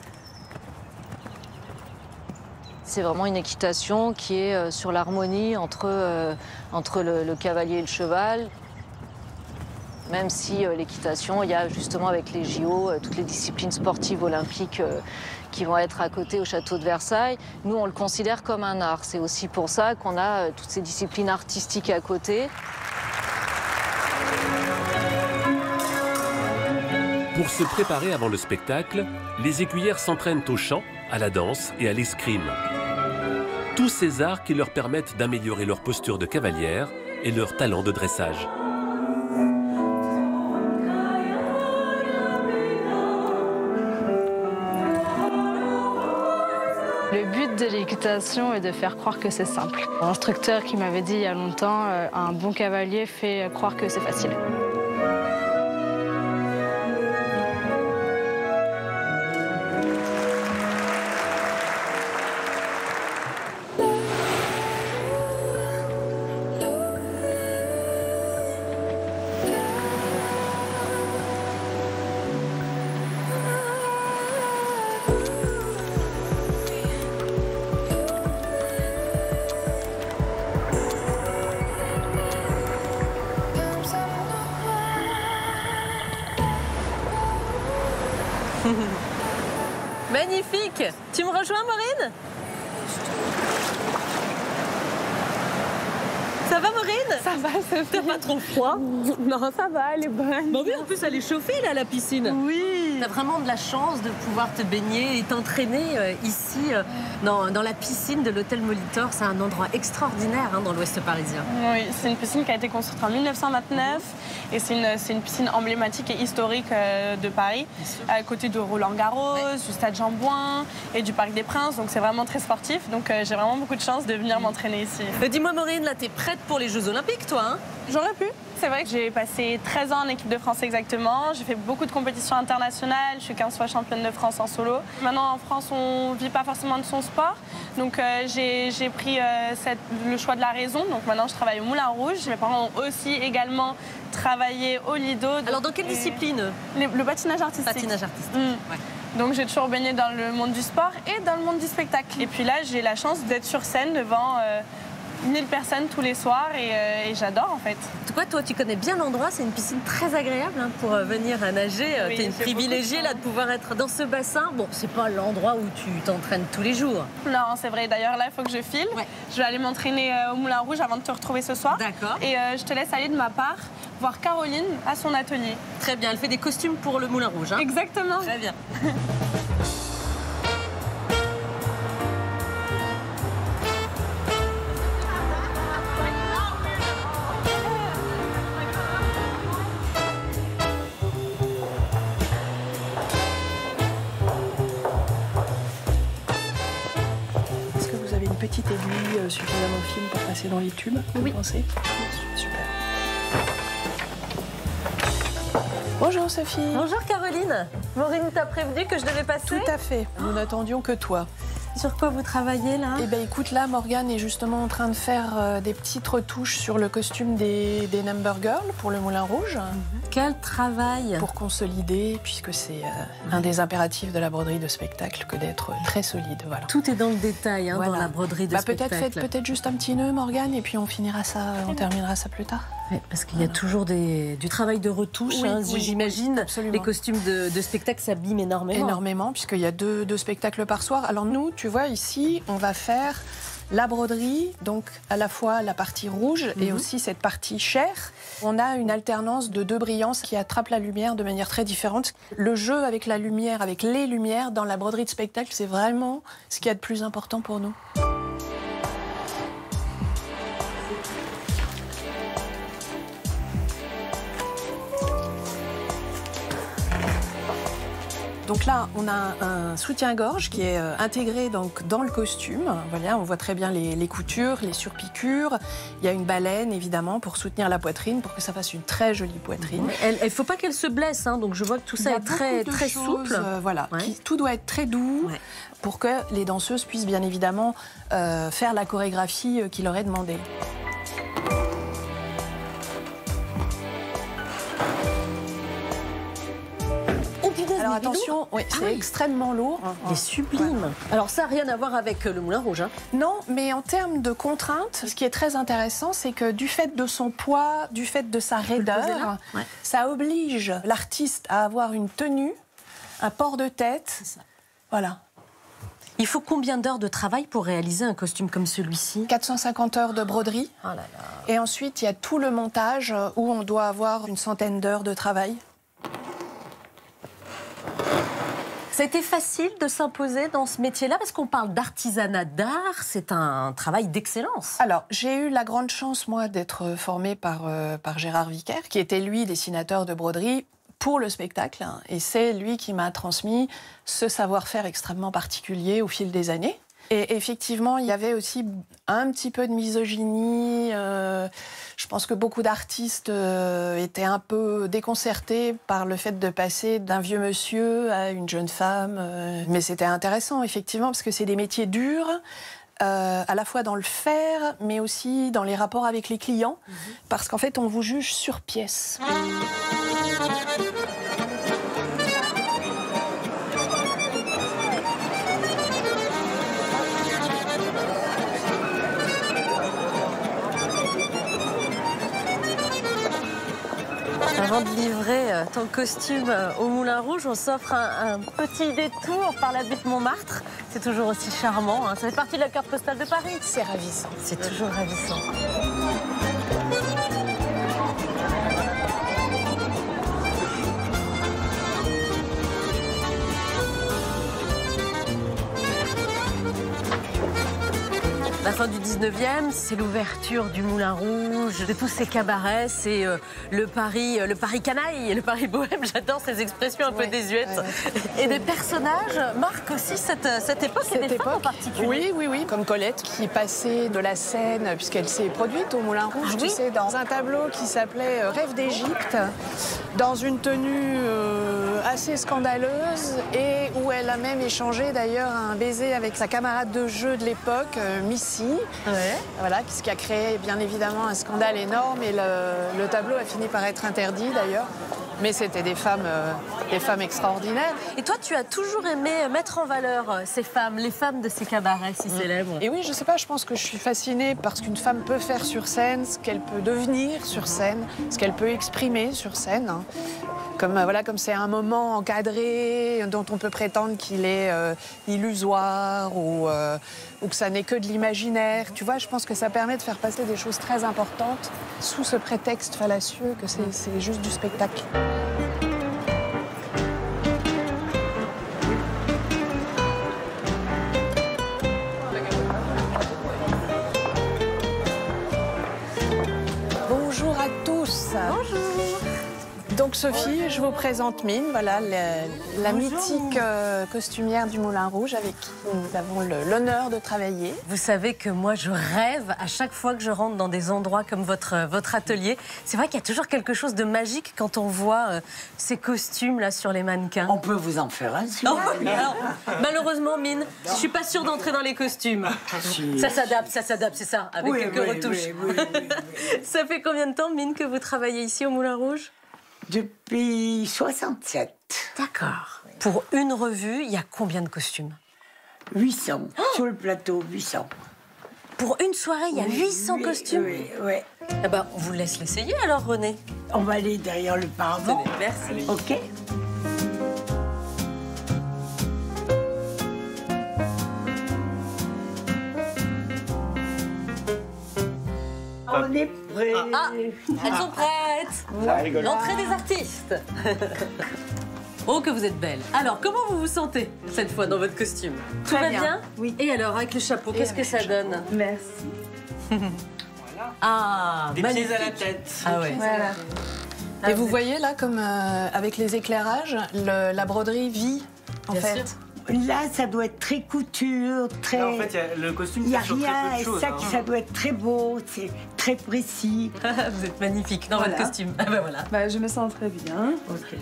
C'est vraiment une équitation qui est sur l'harmonie entre le cavalier et le cheval. Même si l'équitation, il y a justement avec les JO, toutes les disciplines sportives olympiques qui vont être à côté au château de Versailles. Nous, on le considère comme un art. C'est aussi pour ça qu'on a toutes ces disciplines artistiques à côté. Pour se préparer avant le spectacle, les écuyères s'entraînent au chant, à la danse et à l'escrime. Tous ces arts qui leur permettent d'améliorer leur posture de cavalière et leur talent de dressage. Le but de l'équitation est de faire croire que c'est simple. L'instructeur qui m'avait dit il y a longtemps, un bon cavalier fait croire que c'est facile. Magnifique. Tu me rejoins, Maureen? Ça va, Maureen? Ça va, Sophie. T'as pas trop froid? Non, ça va, elle est bonne. Bon, oui, en plus, elle est chauffée, là, la piscine. Oui. T'as vraiment de la chance de pouvoir te baigner et t'entraîner ici, dans la piscine de l'hôtel Molitor. C'est un endroit extraordinaire hein, dans l'ouest parisien. Oui, c'est une piscine qui a été construite en 1929 et c'est une piscine emblématique et historique de Paris, à côté de Roland-Garros, du stade Jean-Bouin et du Parc des Princes. Donc c'est vraiment très sportif. Donc j'ai vraiment beaucoup de chance de venir m'entraîner ici. Dis-moi, Maureen, là, t'es prête pour les Jeux Olympiques, toi hein? J'aurais pu. C'est vrai que j'ai passé 13 ans en équipe de France exactement. J'ai fait beaucoup de compétitions internationales. Je suis 15 fois championne de France en solo. Maintenant, en France, on ne vit pas forcément de son sport. Donc, j'ai pris le choix de la raison. Donc, maintenant, je travaille au Moulin Rouge. Mes parents ont aussi également travaillé au Lido. Alors, dans quelle discipline? Le patinage artistique. Patinage artistique, ouais. Donc, j'ai toujours baigné dans le monde du sport et dans le monde du spectacle. Et puis là, j'ai la chance d'être sur scène devant 1000 personnes tous les soirs et j'adore en fait. Toi, tu connais bien l'endroit, c'est une piscine très agréable hein, pour venir nager. Oui, tu es une privilégiée là, de pouvoir être dans ce bassin. Bon, c'est pas l'endroit où tu t'entraînes tous les jours. Non, c'est vrai. D'ailleurs, là, il faut que je file. Ouais. Je vais aller m'entraîner au Moulin Rouge avant de te retrouver ce soir. D'accord. Et je te laisse aller de ma part voir Caroline à son atelier. Très bien, elle fait des costumes pour le Moulin Rouge. Hein. Exactement. Très bien. Petite aiguille suffisamment fine pour passer dans les tubes, vous pensez? Super. Bonjour Sophie. Bonjour Caroline. Maureen t'a prévenu que je devais passer? Tout à fait. Nous n'attendions que toi. Sur quoi vous travaillez là? Eh bien écoute, là Morgane est justement en train de faire des petites retouches sur le costume des Number Girls pour le Moulin Rouge. Quel travail! Pour consolider, puisque c'est un des impératifs de la broderie de spectacle que d'être très solide. Voilà. Tout est dans le détail hein, voilà. dans la broderie de spectacle. Peut-être juste un petit nœud Morgane et puis on finira ça, on terminera ça plus tard. Oui, parce qu'il y a toujours du travail de retouche, oui, hein, j'imagine. Absolument. Les costumes de spectacle s'abîment énormément. Énormément, puisqu'il y a deux spectacles par soir. Alors nous, tu vois, ici, on va faire la broderie, donc à la fois la partie rouge et aussi cette partie chair. On a une alternance de deux brillances qui attrapent la lumière de manière très différente. Le jeu avec la lumière, avec les lumières dans la broderie de spectacle, c'est vraiment ce qu'il y a de plus important pour nous. Donc là, on a un soutien-gorge qui est intégré donc dans le costume. Voilà, on voit très bien les coutures, les surpiqûres. Il y a une baleine, évidemment, pour soutenir la poitrine, pour que ça fasse une très jolie poitrine. Il ne faut pas qu'elle se blesse, hein, donc je vois que tout ça est très souple. Voilà, tout doit être très doux pour que les danseuses puissent bien évidemment faire la chorégraphie qui leur est demandée. Alors attention, c'est extrêmement lourd. Il est sublime. Ouais. Alors ça n'a rien à voir avec le Moulin Rouge. Hein. Non, mais en termes de contraintes, ce qui est très intéressant, c'est que du fait de son poids, du fait de sa raideur, ça oblige l'artiste à avoir une tenue, un port de tête. Voilà. Il faut combien d'heures de travail pour réaliser un costume comme celui-ci? 450 heures de broderie. Oh là là. Et ensuite, il y a tout le montage où on doit avoir une centaine d'heures de travail. C'était facile de s'imposer dans ce métier-là parce qu'on parle d'artisanat d'art, c'est un travail d'excellence. Alors, j'ai eu la grande chance, moi, d'être formée par Gérard Vicaire, qui était, lui, dessinateur de broderie pour le spectacle. Et c'est lui qui m'a transmis ce savoir-faire extrêmement particulier au fil des années. Et effectivement, il y avait aussi un petit peu de misogynie. Je pense que beaucoup d'artistes étaient un peu déconcertés par le fait de passer d'un vieux monsieur à une jeune femme. Mais c'était intéressant, effectivement, parce que c'est des métiers durs, à la fois dans le faire, mais aussi dans les rapports avec les clients, parce qu'en fait, on vous juge sur pièce. Avant de livrer ton costume au Moulin Rouge, on s'offre un petit détour par la butte Montmartre. C'est toujours aussi charmant, hein. Ça fait partie de la carte postale de Paris. C'est ravissant. C'est toujours ravissant. La fin du 19e, c'est l'ouverture du Moulin Rouge, de tous ces cabarets, c'est le Paris canaille, le Paris bohème. J'adore ces expressions un peu désuètes. Et des personnages marquent aussi cette époque et des femmes en particulier. Oui, comme Colette qui passait de la Seine, puisqu'elle s'est produite au Moulin Rouge, tu sais, dans un tableau qui s'appelait Rêve d'Égypte, dans une tenue assez scandaleuse et où elle a même échangé d'ailleurs un baiser avec sa camarade de jeu de l'époque, Missy. Voilà, ce qui a créé bien évidemment un scandale énorme et le tableau a fini par être interdit d'ailleurs. Mais c'était des femmes extraordinaires. Et toi, tu as toujours aimé mettre en valeur ces femmes, les femmes de ces cabarets si célèbres. Et oui, je sais pas, je pense que je suis fascinée par ce qu'une femme peut faire sur scène, ce qu'elle peut devenir sur scène, ce qu'elle peut exprimer sur scène. Hein. Comme c'est un moment encadré dont on peut prétendre qu'il est illusoire ou que ça n'est que de l'imaginaire. Tu vois, je pense que ça permet de faire passer des choses très importantes sous ce prétexte fallacieux que c'est juste du spectacle. Bonjour à tous. Bonjour. Donc Sophie, je vous présente Mine, voilà, la mythique costumière du Moulin Rouge avec qui nous avons l'honneur de travailler. Vous savez que moi je rêve à chaque fois que je rentre dans des endroits comme votre atelier. C'est vrai qu'il y a toujours quelque chose de magique quand on voit ces costumes là sur les mannequins. On peut vous en faire un si alors, malheureusement Mine, je suis pas sûre d'entrer dans les costumes. Ça s'adapte, c'est ça, avec quelques retouches. Oui. Ça fait combien de temps Mine que vous travaillez ici au Moulin Rouge ? Depuis 67. D'accord. Pour une revue, il y a combien de costumes ? 800. Sur le plateau, 800. Pour une soirée, il y a 800 costumes ? Oui. Eh ben, on vous laisse l'essayer alors, René. On va aller derrière le paravent. Merci. OK. On est prêts. Elles sont prêtes. L'entrée des artistes. Oh, que vous êtes belle. Alors, comment vous vous sentez cette fois dans votre costume ? Tout va bien ? Oui. Et alors, avec le chapeau, qu'est-ce que ça donne ? Merci. Ah, des pieds à la tête. Ah ouais. Voilà. Et vous voyez là, comme avec les éclairages, la broderie vit en fait. Sûr. Là, ça doit être très couture, très... Là, en fait, le costume, il n'y a sur très rien, peu de choses, ça doit être très beau, c'est très précis. Vous êtes magnifique dans votre costume. Ah ben voilà. Bah, je me sens très bien. Okay.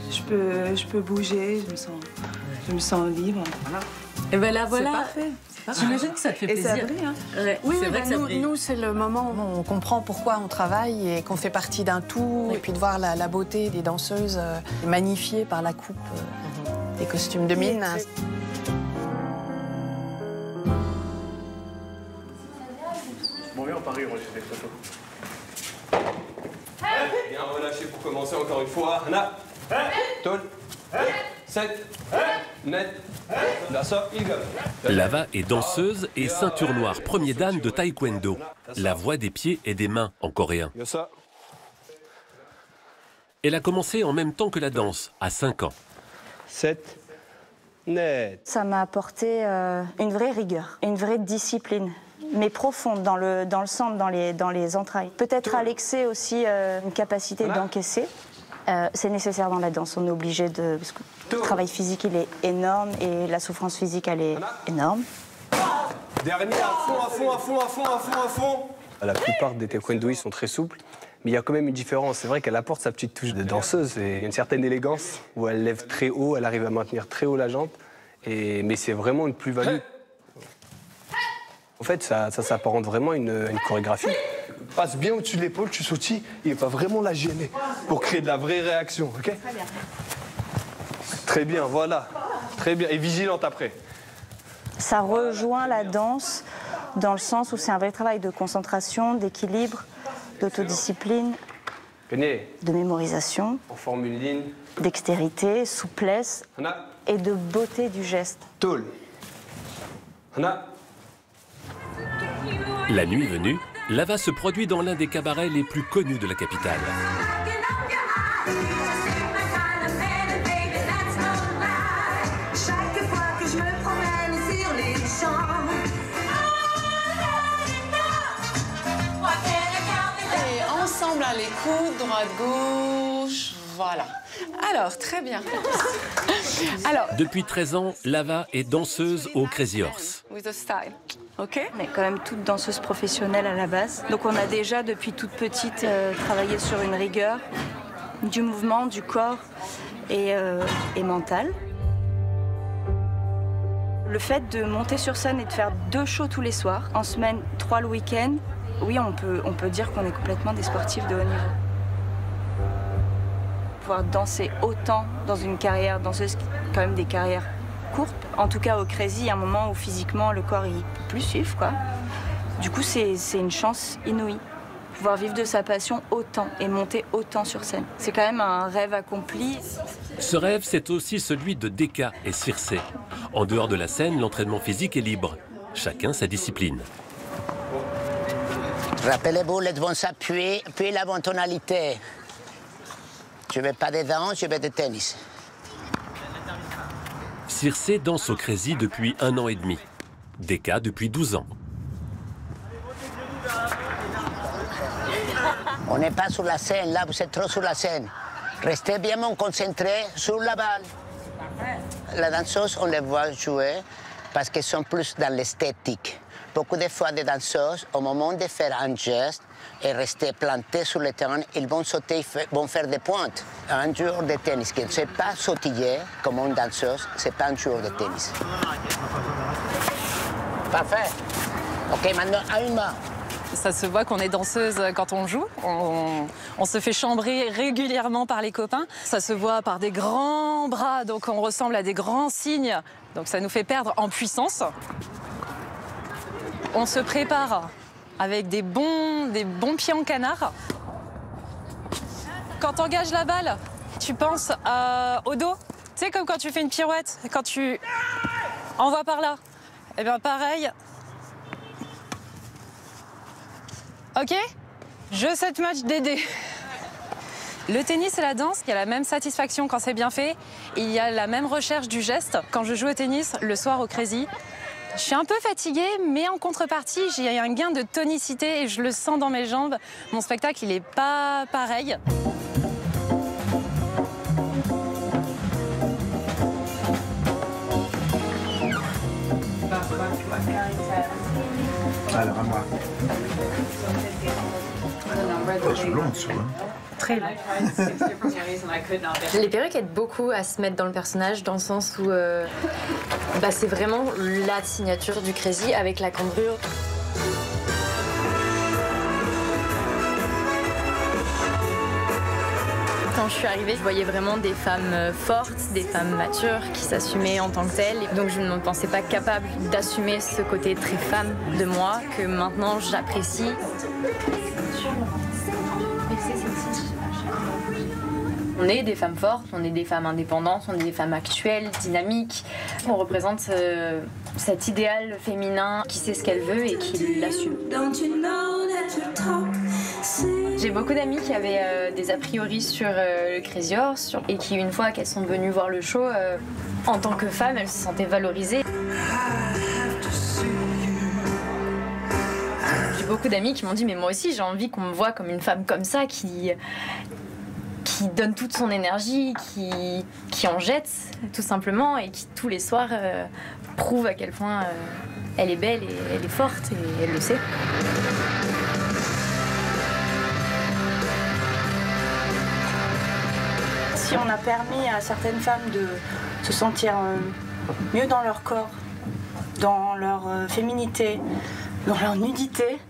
Je peux bouger, je me sens libre. Voilà. Et ben là, voilà. C'est parfait. J'imagine que ça te fait plaisir. Et ça brille, hein. Ouais, oui, c'est vrai que ça brille. Nous, c'est le moment où on comprend pourquoi on travaille et qu'on fait partie d'un tout. Et puis de voir la beauté des danseuses magnifiée par la coupe des costumes de Mine. Bon, viens, on parie, on va chercher les photos. Bien relâché pour commencer encore une fois. Hana. Tôle. 7. Net. Là, ça, il gagne. Lava est danseuse et ceinture noire, premier dan de taekwondo. La voix des pieds et des mains en coréen. Elle a commencé en même temps que la danse, à 5 ans. 7. Net. Ça m'a apporté une vraie rigueur, une vraie discipline, mais profonde dans le sang, dans les entrailles. Peut-être à l'excès aussi une capacité d'encaisser. C'est nécessaire dans la danse, on est obligé de... Parce que le travail physique, il est énorme et la souffrance physique, elle est énorme. Dernier, à fond. La plupart des taekwondoïs sont très souples, mais il y a quand même une différence. C'est vrai qu'elle apporte sa petite touche de danseuse et une certaine élégance où elle lève très haut, elle arrive à maintenir très haut la jambe, mais c'est vraiment une plus-value. En fait, ça s'apparente vraiment à une chorégraphie. Passe bien au-dessus de l'épaule, tu sautilles, il va vraiment la gêner pour créer de la vraie réaction, ok? Très bien. Très bien, voilà. Très bien, et vigilante après. Ça rejoint la danse dans le sens où c'est un vrai travail de concentration, d'équilibre, d'autodiscipline, de mémorisation, on forme une ligne, dextérité, souplesse et de beauté du geste. Tôle. La nuit venue, Lava se produit dans l'un des cabarets les plus connus de la capitale. Et ensemble, les coudes, droite, gauche, voilà. Alors, très bien. Alors, depuis 13 ans, Lava est danseuse au Crazy Horse. with the style. OK. On est quand même toutes danseuses professionnelles à la base. Donc on a déjà, depuis toute petite, travaillé sur une rigueur du mouvement, du corps et mental. Le fait de monter sur scène et de faire 2 shows tous les soirs, en semaine 3 le week-end, oui, on peut dire qu'on est complètement des sportifs de haut niveau. Pouvoir danser autant dans une carrière danseuse, quand même des carrières courtes. En tout cas, au Crazy, il y a un moment où physiquement, le corps, il peut plus suivre, quoi. Du coup, c'est une chance inouïe. Pouvoir vivre de sa passion autant et monter autant sur scène. C'est quand même un rêve accompli. Ce rêve, c'est aussi celui de Decca et Circe. En dehors de la scène, l'entraînement physique est libre. Chacun sa discipline. Rappelez-vous, les devons s'appuyer, puis la bonne tonalité. Je ne veux pas de danse, je veux de tennis. Circe danse au Crazy depuis 1 an et demi. Decca depuis 12 ans. On n'est pas sur la scène, là, vous êtes trop sur la scène. Restez bien concentrés sur la balle. La danseuse, on les voit jouer parce qu'elles sont plus dans l'esthétique. Beaucoup de fois, des danseuses, au moment de faire un geste et rester plantés sur le terrain, ils vont sauter, vont faire des pointes. Un joueur de tennis qui ne sait pas sautiller comme une danseuse, c'est pas un joueur de tennis. Parfait. OK, maintenant, à une main. Ça se voit qu'on est danseuse quand on joue. On se fait chambrer régulièrement par les copains. Ça se voit par des grands bras, donc on ressemble à des grands cygnes. Donc ça nous fait perdre en puissance. On se prépare avec des bons pieds en canard. Quand tu engages la balle, tu penses au dos. Tu sais, comme quand tu fais une pirouette, quand tu envoies par là. Eh bien pareil. Ok, je set match Dédé. Le tennis et la danse, il y a la même satisfaction quand c'est bien fait. Il y a la même recherche du geste. Quand je joue au tennis, le soir au Crazy, je suis un peu fatiguée, mais en contrepartie, j'ai un gain de tonicité et je le sens dans mes jambes. Mon spectacle, il n'est pas pareil. Alors à moi. C'est long, ça. Très long. Les perruques aident beaucoup à se mettre dans le personnage, dans le sens où c'est vraiment la signature du Crazy avec la cambrure. Quand je suis arrivée, je voyais vraiment des femmes fortes, des femmes matures qui s'assumaient en tant que telles. Donc je ne me pensais pas capable d'assumer ce côté très femme de moi que maintenant j'apprécie. On est des femmes fortes, on est des femmes indépendantes, on est des femmes actuelles, dynamiques. On représente cet idéal féminin qui sait ce qu'elle veut et qui l'assume. J'ai beaucoup d'amis qui avaient des a priori sur le Crazy Horse et qui, une fois qu'elles sont venues voir le show, en tant que femmes, elles se sentaient valorisées. J'ai beaucoup d'amis qui m'ont dit mais moi aussi j'ai envie qu'on me voit comme une femme comme ça qui donne toute son énergie, qui en jette tout simplement et qui tous les soirs prouve à quel point elle est belle et elle est forte et elle le sait. Si on a permis à certaines femmes de se sentir mieux dans leur corps, dans leur féminité, dans leur nudité,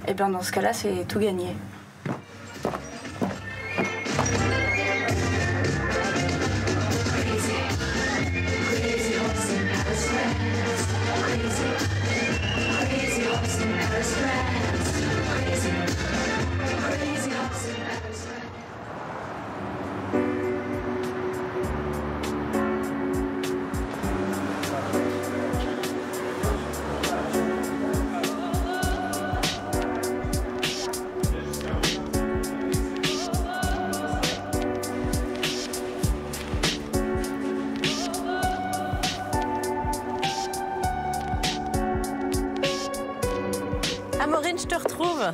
et bien dans ce cas-là, c'est tout gagné. Amorine, je te retrouve.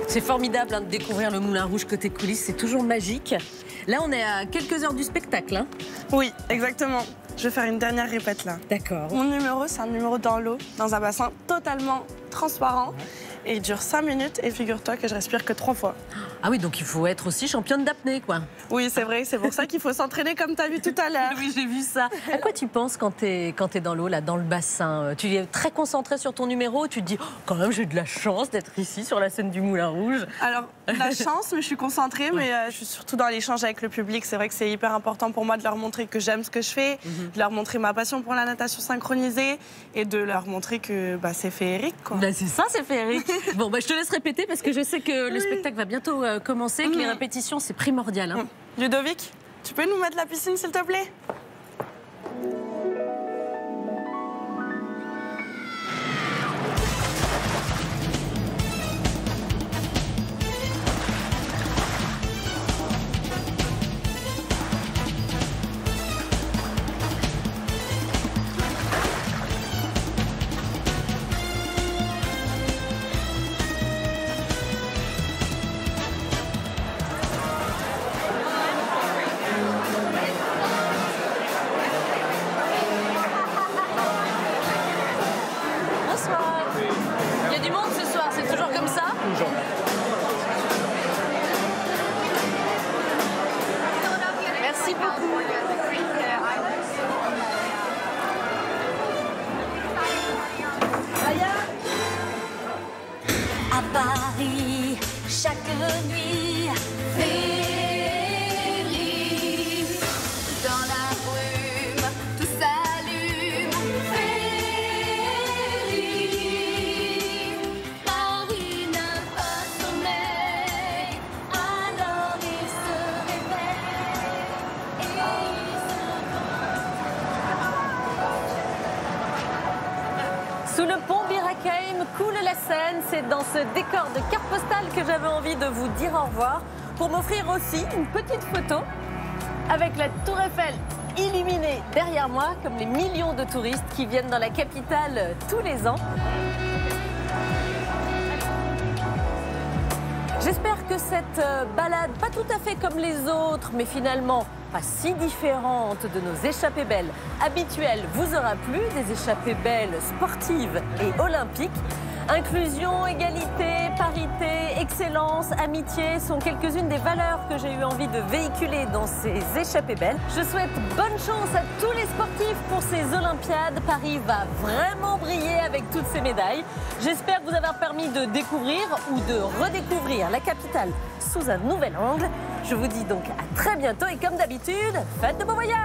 C'est formidable de découvrir le Moulin Rouge côté coulisses, c'est toujours magique. Là, on est à quelques heures du spectacle. Hein. Oui, exactement. Je vais faire une dernière répète là. D'accord. Mon numéro, c'est un numéro dans l'eau, dans un bassin totalement transparent. Et il dure 5 minutes et figure-toi que je respire que 3 fois. Ah oui, donc il faut être aussi championne d'apnée, quoi. Oui, c'est vrai, c'est pour ça qu'il faut s'entraîner comme tu as vu tout à l'heure. Oui, j'ai vu ça. À quoi tu penses quand t'es dans l'eau, là, dans le bassin? Tu es très concentré sur ton numéro, tu te dis, oh, quand même, j'ai de la chance d'être ici, sur la scène du Moulin Rouge. Alors, la chance, mais je suis concentrée, mais je suis surtout dans l'échange avec le public. C'est vrai que c'est hyper important pour moi de leur montrer que j'aime ce que je fais, de leur montrer ma passion pour la natation synchronisée et de leur montrer que c'est féerique, quoi. Ben, c'est ça, c'est féerique. Bon, je te laisse répéter parce que je sais que le spectacle va bientôt commencer, que les répétitions, c'est primordial. Hein. Ludovic, tu peux nous mettre la piscine, s'il te plaît ? À Paris, chaque nuit, féerie. Dans la brume, tout s'allume, féerie. Paris n'a pas sommeil, alors il se réveille et il se... Sous le pont Birakeim coule la Seine. C'est dans ce décor de carte postale que j'avais envie de vous dire au revoir pour m'offrir aussi une petite photo avec la Tour Eiffel illuminée derrière moi, comme les millions de touristes qui viennent dans la capitale tous les ans. J'espère que cette balade, pas tout à fait comme les autres, mais finalement pas si différente de nos échappées belles habituelles, vous aura plu. Des échappées belles sportives et olympiques. Inclusion, égalité, parité, excellence, amitié sont quelques-unes des valeurs que j'ai eu envie de véhiculer dans ces échappées belles. Je souhaite bonne chance à tous les sportifs pour ces Olympiades. Paris va vraiment briller avec toutes ces médailles. J'espère vous avoir permis de découvrir ou de redécouvrir la capitale sous un nouvel angle. Je vous dis donc à très bientôt et comme d'habitude, faites de beaux voyages!